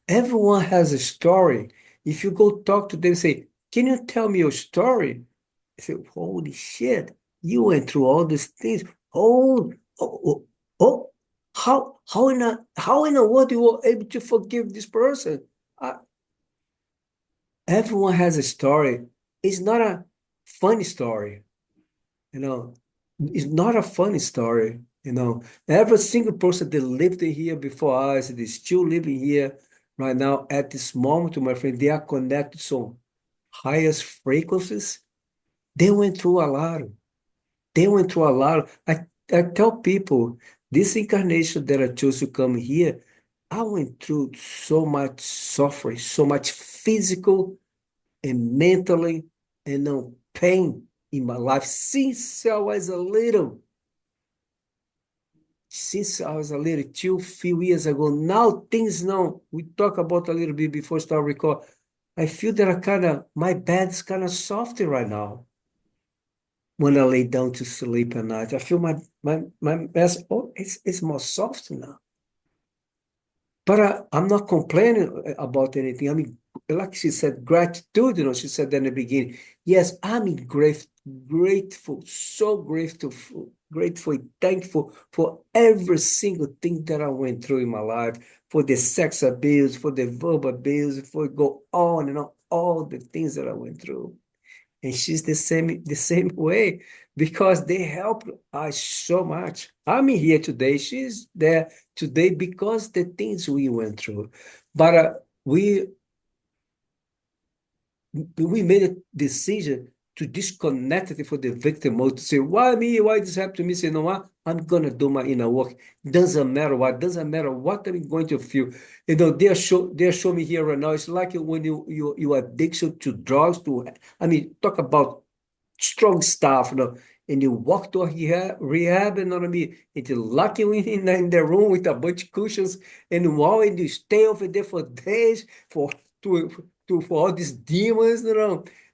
S1: everyone has a story. If you go talk to them, say, "Can you tell me your story?" I said, "Holy shit, you went through all these things. Oh, oh, oh, oh. How in the world you were able to forgive this person?" Uh, Everyone has a story. It's not a funny story, you know. It's not a funny story. Every single person that lived here before us, that is still living here right now at this moment, my friend, they are connected to highest frequencies. They went through a lot. They went through a lot. I tell people, this incarnation that I chose to come here, I went through so much suffering, so much physical and mentally, and no pain in my life since I was a little. Since I was a little, till few years ago. Now things now, we talk about a little bit before start record. I feel that my bed's kind of softer right now. When I lay down to sleep at night, I feel my best. Oh, it's more soft now. But I'm not complaining about anything. I mean, like she said, gratitude. She said that in the beginning. Yes, grateful, so grateful, and thankful for every single thing that I went through in my life, for the sex abuse, for the verbal abuse, for go on and on, all the things that I went through. And she's the same way because they helped us so much. I'm here today. She's there today because the things we went through. But we made a decision to disconnect it for the victim mode to say, why me? Why this happened to me? Say, you know what? I'm gonna do my inner work. Doesn't matter what, doesn't matter what I'm going to feel. They show me here right now. It's like when you addiction to drugs, I mean, talk about strong stuff, and you walk to a rehab, you know what I mean? And you lock you in the room with a bunch of cushions, and while you stay over there for days for all these demons,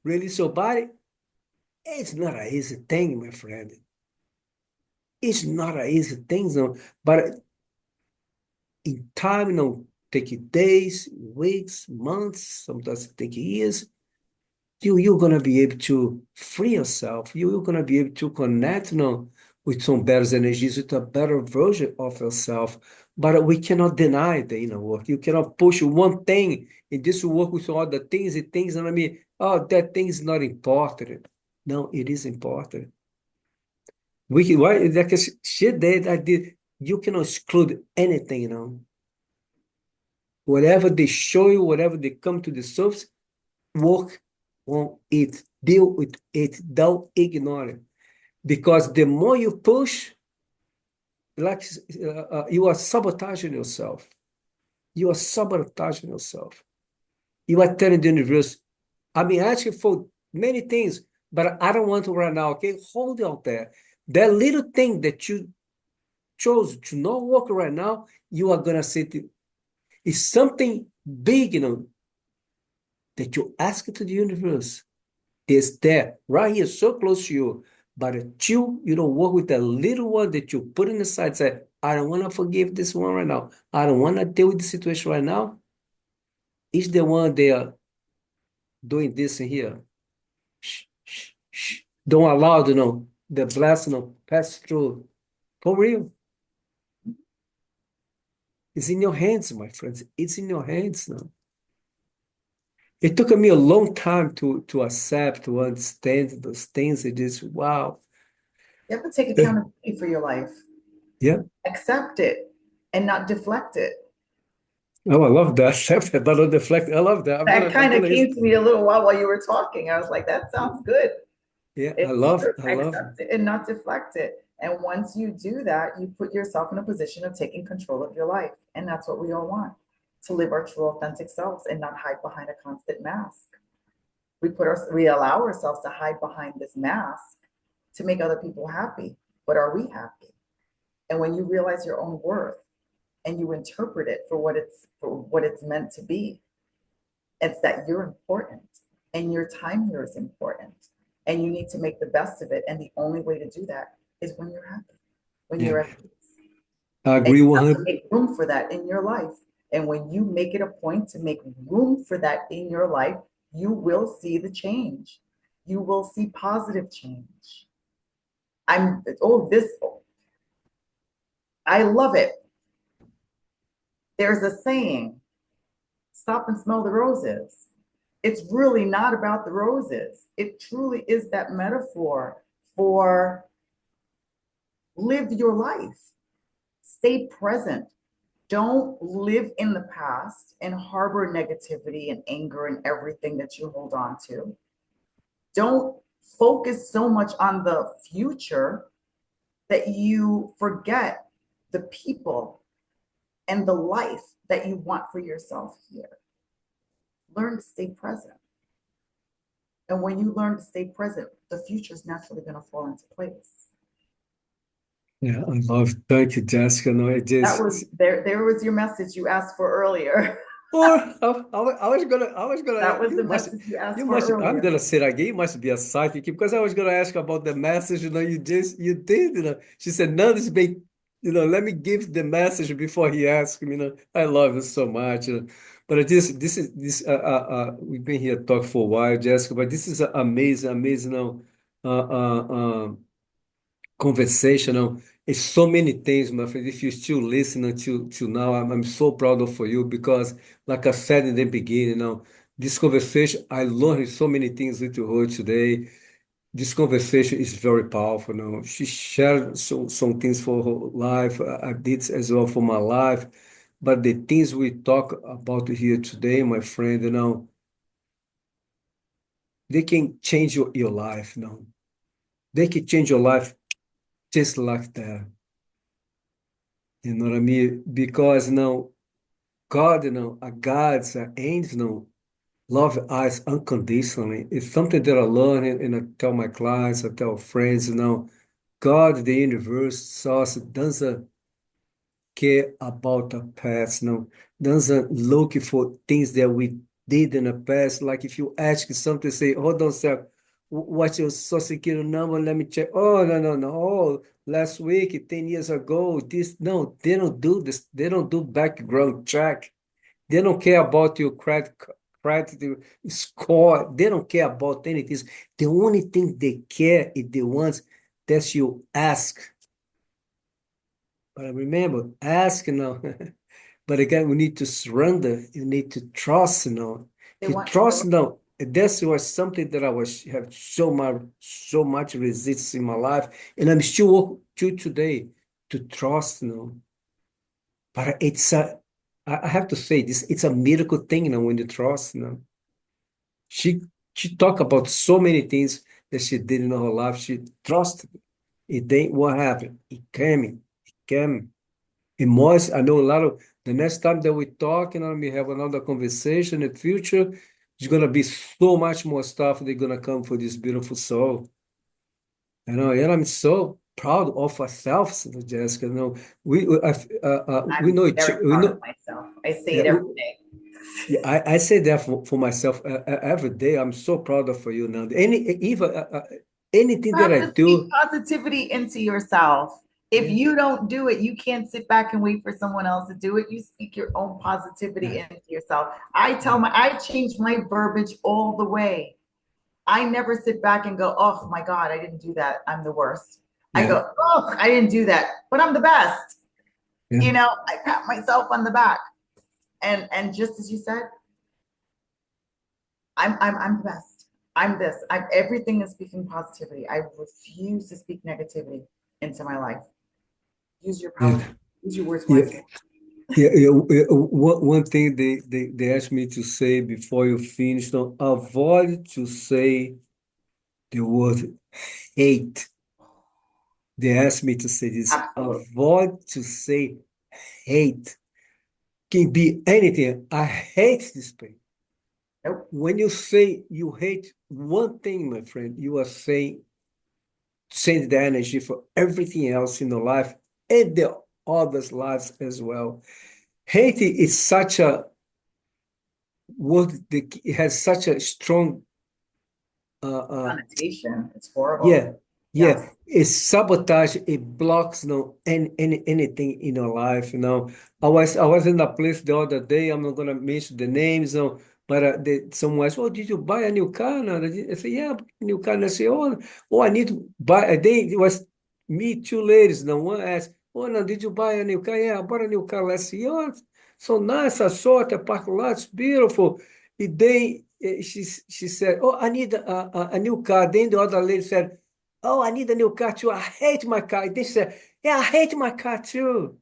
S1: release your body. It's not an easy thing, my friend. It's not an easy thing, but in time, take it days, weeks, months, sometimes it take years. You're gonna be able to free yourself. You're gonna be able to connect, with some better energies, with a better version of yourself. But we cannot deny the inner work. You cannot push one thing and this will work with other things and things. And I mean, oh, that thing is not important. No, it is important. Why like shit that I did, you cannot exclude anything. Whatever they show you, whatever they come to the surface, work on it. Deal with it. Don't ignore it. Because the more you push, like you are sabotaging yourself. You are sabotaging yourself. You are telling the universe, I've been asking for many things, but I don't want to right now. Okay, hold out there. That little thing that you chose to not work right now, you are gonna say it's something big, that you ask to the universe. Is there right here, so close to you. But until you don't work with that little one that you put in the side, say, I don't want to forgive this one right now. I don't want to deal with the situation right now. Is the one they are doing this in here. Shh, shh, shh. Don't allow, the blessing pass through. For real. It's in your hands, my friends. It's in your hands now. It took me a long time to accept, to understand those things. It is wow.
S2: You have to take accountability for your life,
S1: Yeah.
S2: accept it, and not deflect it.
S1: Oh, I love that. Accept it, but not deflect. I love that.
S2: That
S1: I'm
S2: kind of
S1: gonna use.
S2: came to me a little while you were talking. I was like, that sounds good.
S1: Yeah,
S2: It's true.
S1: I love.
S2: Accept it and not deflect it. And once you do that, you put yourself in a position of taking control of your life. And that's what we all want, to live our true authentic selves and not hide behind a constant mask. We allow ourselves to hide behind this mask to make other people happy. But are we happy? And when you realize your own worth and you interpret it for what it's meant to be, it's that you're important and your time here is important and you need to make the best of it. And the only way to do that is when you're happy, when
S1: Yeah,
S2: you're at peace.
S1: I
S2: And
S1: agree
S2: you have to
S1: 100.
S2: make room for that in your life. And when you make it a point to make room for that in your life, you will see the change. You will see positive change. I love it. There's a saying, stop and smell the roses. It's really not about the roses. It truly is that metaphor for live your life, stay present. Don't live in the past and harbor negativity and anger and everything that you hold on to. Don't focus so much on the future that you forget the people and the life that you want for yourself here. Learn to stay present. And when you learn to stay present, the future is naturally going to fall into place.
S1: Yeah, I love. Thank you, Jessica. No, it
S2: That
S1: just.
S2: was there was your message you asked for earlier.
S1: Or I was
S2: That
S1: gonna,
S2: was the message you asked for
S1: I'm
S2: earlier.
S1: gonna say it again. You must be a psychic because I was gonna ask about the message. You did. She said, "No, this big, let me give the message before he asks me." I love it so much. But we've been here talk for a while, Jessica. But this is amazing, amazing, conversational. It's so many things, my friend. If you're still listening to now, I'm so proud of for you because, like I said in the beginning, this conversation, I learned so many things with her today. This conversation is very powerful. She shared some things for her life. I did as well for my life. But the things we talk about here today, my friend, they can change your life. They can change your life just like that. You know what I mean? Because God, our gods, our angels, love us unconditionally. It's something that I learn and I tell my clients, I tell friends, God, the universe, source, doesn't care about the past, doesn't look for things that we did in the past. Like if you ask something, say, hold on a sec, what's your social security number? Let me check. Oh, no, no, no. Oh, last week, 10 years ago, this, no, they don't do this. They don't do background check. They don't care about your credit score. They don't care about anything. The only thing they care is the ones that you ask. But remember, ask now. But again, we need to surrender. You need to trust now.
S2: They
S1: You
S2: want
S1: trust now. This was something that I was have so much resistance in my life, and I'm still working to today to trust now. But I have to say this. It's a miracle thing now when you trust now. She She talked about so many things that she did in her life. She trusted. It then what happened? It came. It came. And more, I know a lot of the next time that we talk, we have another conversation in the future, it's gonna be so much more stuff that's gonna come for this beautiful soul. And I'm so proud of ourselves, Jessica. We
S2: I'm
S1: know
S2: very
S1: we
S2: proud of
S1: know.
S2: myself. I say
S1: Yeah,
S2: it every day.
S1: yeah, I say that for myself every day. I'm so proud of you now. Even anything
S2: You
S1: that
S2: have
S1: I
S2: to speak
S1: do,
S2: positivity into yourself. If
S1: yeah,
S2: you don't do it, you can't sit back and wait for someone else to do it. You speak your own
S1: yeah,
S2: positivity into yourself.
S1: yeah,
S2: I change my verbiage all the way. I never sit back and go, oh my God, I didn't do that. I'm the worst. I
S1: yeah,
S2: go, oh, I didn't do that, but I'm the best.
S1: yeah,
S2: I pat myself on the back. And just as you said, I'm the best. I'm this. Everything is speaking positivity. I refuse to speak negativity into my life. Use your power.
S1: yeah,
S2: Use your words
S1: yeah.
S2: wisely.
S1: One thing they asked me to say before you finish, don't avoid to say the word hate. They asked me to say this.
S2: Absolutely.
S1: Avoid to say hate. Can be anything. I hate this pain.
S2: Nope.
S1: When you say you hate one thing, my friend, you are saying send the energy for everything else in the life and the others' lives as well. Hate is such a word that it has such a strong
S2: Connotation. It's horrible.
S1: yeah, yeah.
S2: Yes.
S1: It's sabotage. It blocks anything in your life. I was in a place the other day. I'm not gonna mention the names. But someone asked, "Oh, did you buy a new car?" No, I said, "Yeah, I bought a new car." And I said, "Oh, I need to buy." It was me, two ladies. Now one asked, "Oh, no, did you buy a new car?" Yeah, I bought a new car last year. "Oh, so nice. I saw it. The parking lot's beautiful." And then she said, "Oh, I need a new car." Then the other lady said, "Oh, I need a new car too. I hate my car." And then she said, "Yeah, I hate my car too."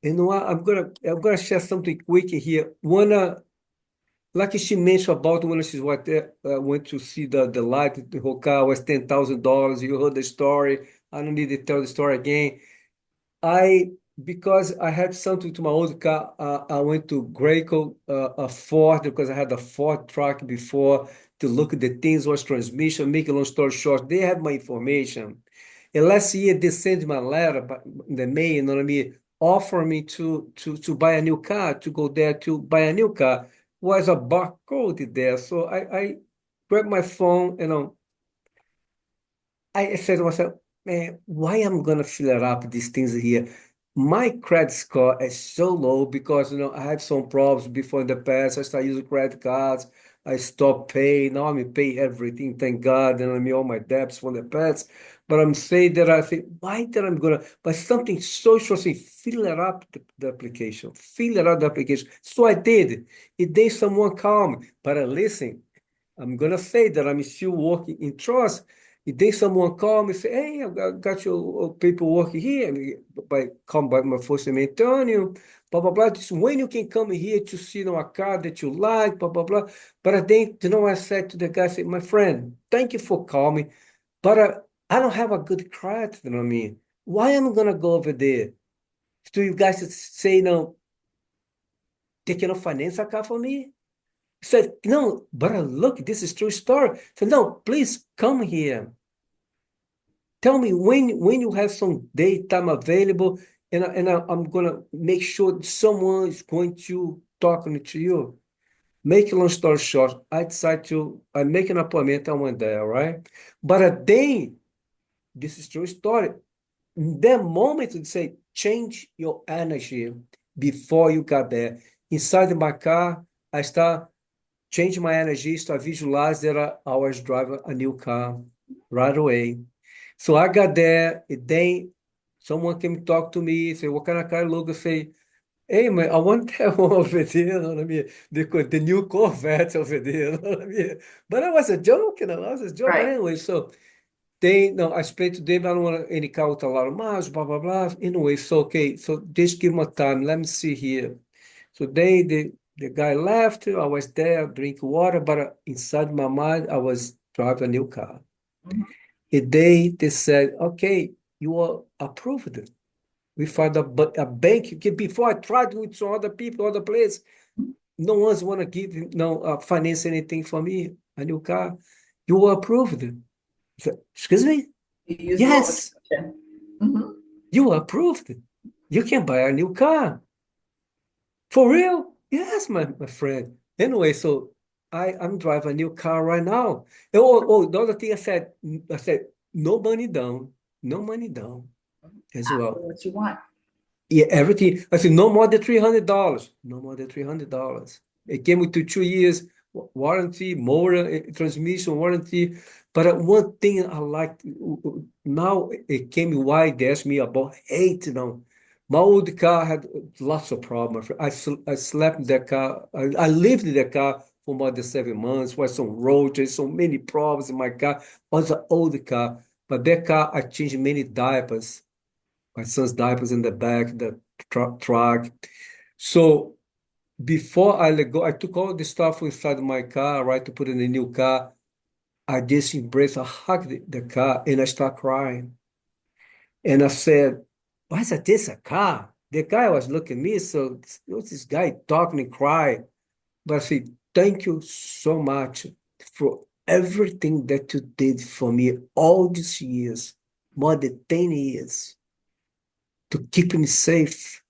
S1: You know what? I'm gonna share something quick here. Like she mentioned about when she went to see the light. Her car was $10,000. You heard the story. I don't need to tell the story again. I because I had something to my old car, I went to Graco, a Ford, because I had a Ford truck before to look at the things, was transmission. Make a long story short, they have my information. And last year they sent me a letter, in the mail, you know what I mean, offer me to buy a new car, to go there to buy a new car. Was a barcode there, so I grabbed my phone, I said to myself, man, why I'm gonna fill it up these things here? My credit score is so low because I had some problems before in the past. I started using credit cards. I stopped paying. Now I'm pay everything, thank God, and I'm all my debts from the past. But I'm saying that I think, why that I'm gonna by something so say fill it up the application, fill it up the application. So I did. It then someone called me, but listen. I'm gonna say that I'm still working in trust. And then someone call me and say, "Hey, got your paperwork here." Come by my first name, Antonio, blah blah blah. Just when you can come here to see a car that you like, blah blah blah. But I think I said to the guy, I said, "My friend, thank you for calling me, but I don't have a good credit. You know what I mean? Why am I gonna go over there to you guys to say no? They cannot finance a car for me?" Said, "No, but look, this is true story." Said, "No, please come here. Tell me when you have some daytime available, I'm gonna make sure someone is going to talking to you." Make a long story short, I make an appointment. I went there, right? But a day, this is true story. The moment to say change your energy before you got there. Inside my car, I start change my energy, so I visualized that I was driving a new car right away. So I got there, and then someone came talk to me, say, "What kind of car you look?" I say, "Hey, man, I want that one over there," you know what I mean? The new Corvette over there, you know what I mean? But that was a joke, I was a joke. But
S2: Right.
S1: anyway, so they, no, I explained to them, I don't want any car with a lot of miles, blah, blah, blah. Anyway, so, okay, so just give me time. Let me see here. So they The guy left. I was there, drink water, but inside my mind, I was driving a new car.
S2: Mhm.
S1: A day they said, okay, you are approved. We found a bank. Before I tried with some other people, other place, no one's want to give, no, finance anything for me, a new car. You were approved. I said, excuse me?
S2: You use law of
S1: Yes,
S2: attraction. Mhm.
S1: you were approved. You can buy a new car. For real? Yes, my friend. Anyway, so I'm driving a new car right now. The other thing I said, no money down, no money down as
S2: Ask for
S1: well.
S2: what you want.
S1: Yeah, everything. I said, no more than $300. No more than $300. It came with 2 years warranty, motor transmission warranty. But one thing I liked now it came why they asked me about hate. My old car had lots of problems. I slept in that car. I lived in that car for more than 7 months. Was some roaches, so many problems in my car. It was an old car, but that car I changed many diapers. My son's diapers in the back, the truck. So before I let go, I took all the stuff inside my car, right, to put in a new car. I just embraced, I hugged the car, and I start crying. And I said, why is this a car? The guy was looking at me, so what's this guy talking and crying? But I said, thank you so much for everything that you did for me all these years, more than 10 years, to keep me safe.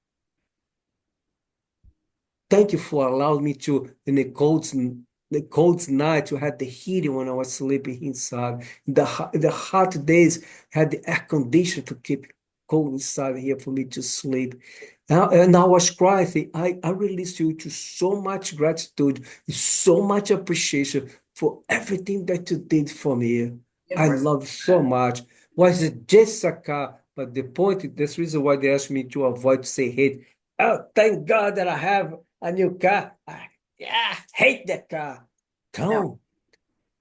S1: Thank you for allowing me to, in the cold night, to have the heating when I was sleeping inside. The hot days, had the air conditioner to keep cold inside here for me to sleep. And I was crying. I release you to so much gratitude, so much appreciation for everything that you did for me. I
S2: Universe.
S1: love so much. Was it just a car? But the point, that's the reason why they asked me to avoid to say hate. Oh, thank God that I have a new car. Yeah, hate that car.
S2: No,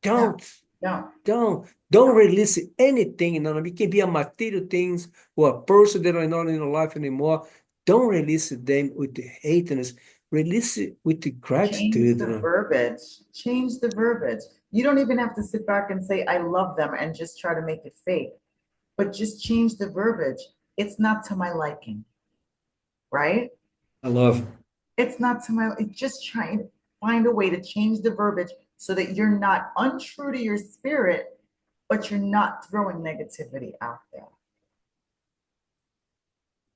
S1: Don't,
S2: no,
S1: don't,
S2: no,
S1: don't
S2: no.
S1: release anything. It can be a material things or a person that are not in your life anymore. Don't release them with the hatiness. Release it with the
S2: Change
S1: gratitude.
S2: the verbiage. Change the verbiage. You don't even have to sit back and say, I love them and just try to make it fake, but just change the verbiage. It's not to my liking, right?
S1: I love.
S2: It's not to my, just try to find a way to change the verbiage so that you're not untrue to your spirit, but you're not throwing negativity out there.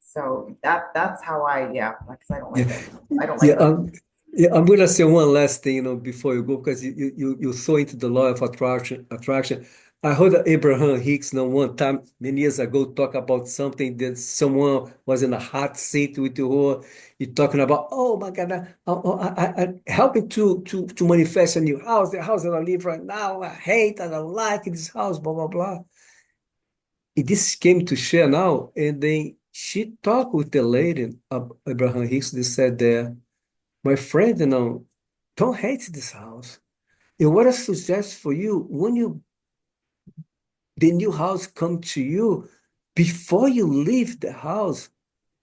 S2: So that's how yeah, because I don't like
S1: Yeah,
S2: it. I don't
S1: yeah.
S2: like other.
S1: Yeah, I'm gonna say one last thing, before you go, because you're so into the law of attraction. Attraction. I heard that Abraham Hicks, one time many years ago, talk about something that someone was in a hot seat with her. He talking about, oh my God, helping to manifest a new house, the house that I live right now. I hate, I don't like this house, blah blah blah. This came to share now, and then she talked with the lady, Abraham Hicks. They said there. My friend, don't hate this house. And what I suggest for you, when the new house come to you, before you leave the house,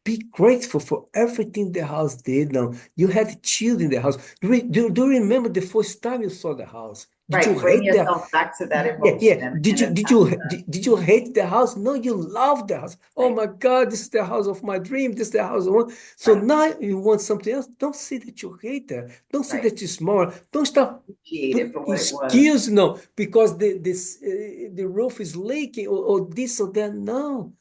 S1: be grateful for everything the house did. Now, you had children in the house. Do you remember the first time you saw the house? Did you
S2: Right, bring
S1: hate the
S2: yourself back to that
S1: Yeah,
S2: emotion
S1: yeah.
S2: and
S1: Did
S2: attach
S1: you
S2: to that.
S1: did you hate the house? No, you love the house. Oh
S2: Right,
S1: my God, this is the house of my dream. This is the house I want. So
S2: right,
S1: now you want something else. Don't say that you hate that. Don't say
S2: right.
S1: that you're small. Don't stop
S2: Appreciate
S1: put
S2: it for what it was.
S1: excuse because the roof is leaking or this or that. No,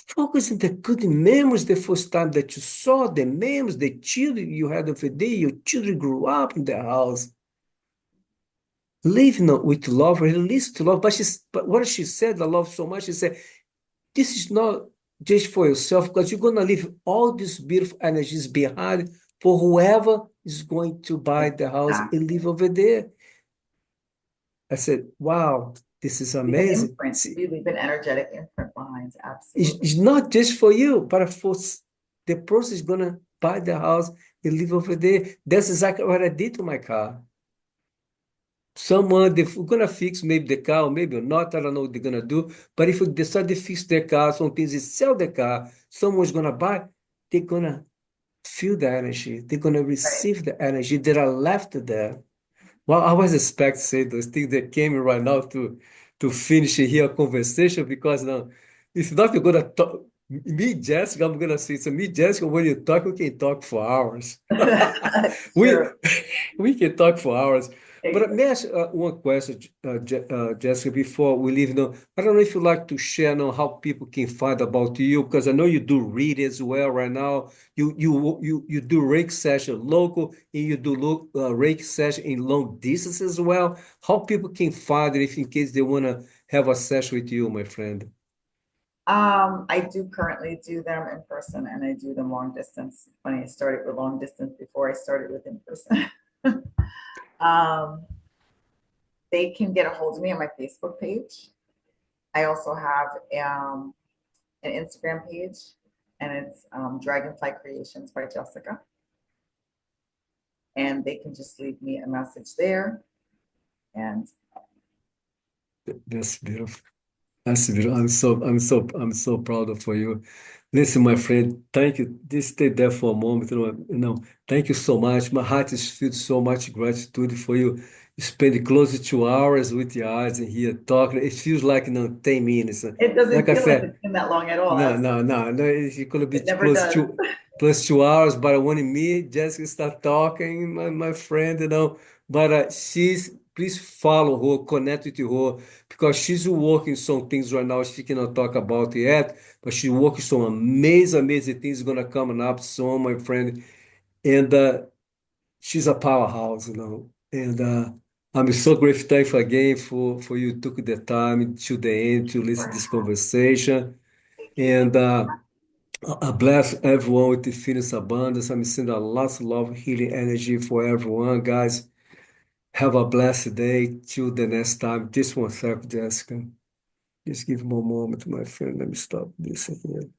S1: focus on the good memories the first time that you saw the memories, the children you had of a day. Your children grew up in the house. Live with love, release to love. But what she said, I love so much. She said, this is not just for yourself, because you're going to leave all these beautiful energies behind for whoever is going to buy the house and
S2: Exactly.
S1: live over there. I said, wow, this is
S2: Leave an
S1: amazing.
S2: imprint.
S1: See,
S2: You leave an energetic imprint behind.
S1: it's,
S2: Absolutely.
S1: it's not just for you, but for the person is going to buy the house and live over there. That's exactly what I did to my car. Someone they're gonna fix maybe the car, or maybe not. I don't know what they're gonna do. But if we decide to fix their car, some things is sell the car, someone's gonna buy. They're gonna feel the energy. They're gonna
S2: Right.
S1: receive the energy that are left there. Well, I was expect to say those things that came in right now to finish here a conversation because now, if not, you're gonna talk. Me, Jessica, I'm gonna say so. Me, Jessica, when you talk, we can talk for hours.
S2: That's true.
S1: We we can talk for hours. But
S2: Exactly.
S1: may I ask one question, Jessica, before we leave? Now, I don't know if you'd like to share now how people can find about you, because I know you do read as well right now. You do Reiki session local, and you do Reiki session in long distance as well. How people can find it if in case they want to have a session with you, my friend?
S2: I do currently do them in person and I do them long distance. Funny, I started with long distance before I started with in person. um, they can get a hold of me on my Facebook page. I also have an Instagram page, and it's Dragonfly Creations by Jessica. And they can just leave me a message there. And
S1: That's beautiful. That's beautiful. I'm so proud of for you. Listen, my friend, thank you. Just stay there for a moment. Thank you so much. My heart is filled so much gratitude for you. You spend close to 2 hours with your eyes and here talking. It feels like 10 minutes.
S2: it doesn't
S1: Like I
S2: feel like
S1: said,
S2: it's been that long at all.
S1: no,
S2: Absolutely.
S1: no, no, no. It's gonna be
S2: It never does.
S1: close 2 hours. But when me, Jessica start talking, my friend, But she's please follow her, connect with her because she's working some things right now. She cannot talk about it yet, but she's working some amazing, amazing things gonna come up soon, my friend. And she's a powerhouse. And I'm so grateful, thankful again for you took the time to the end to listen to this conversation.
S2: Thank you.
S1: And I bless everyone with the feelings abundance. I'm sending a lots of love, healing energy for everyone, guys. Have a blessed day. Till the next time. Just one second, Jessica. Just give me a moment, my friend. Let me stop this here.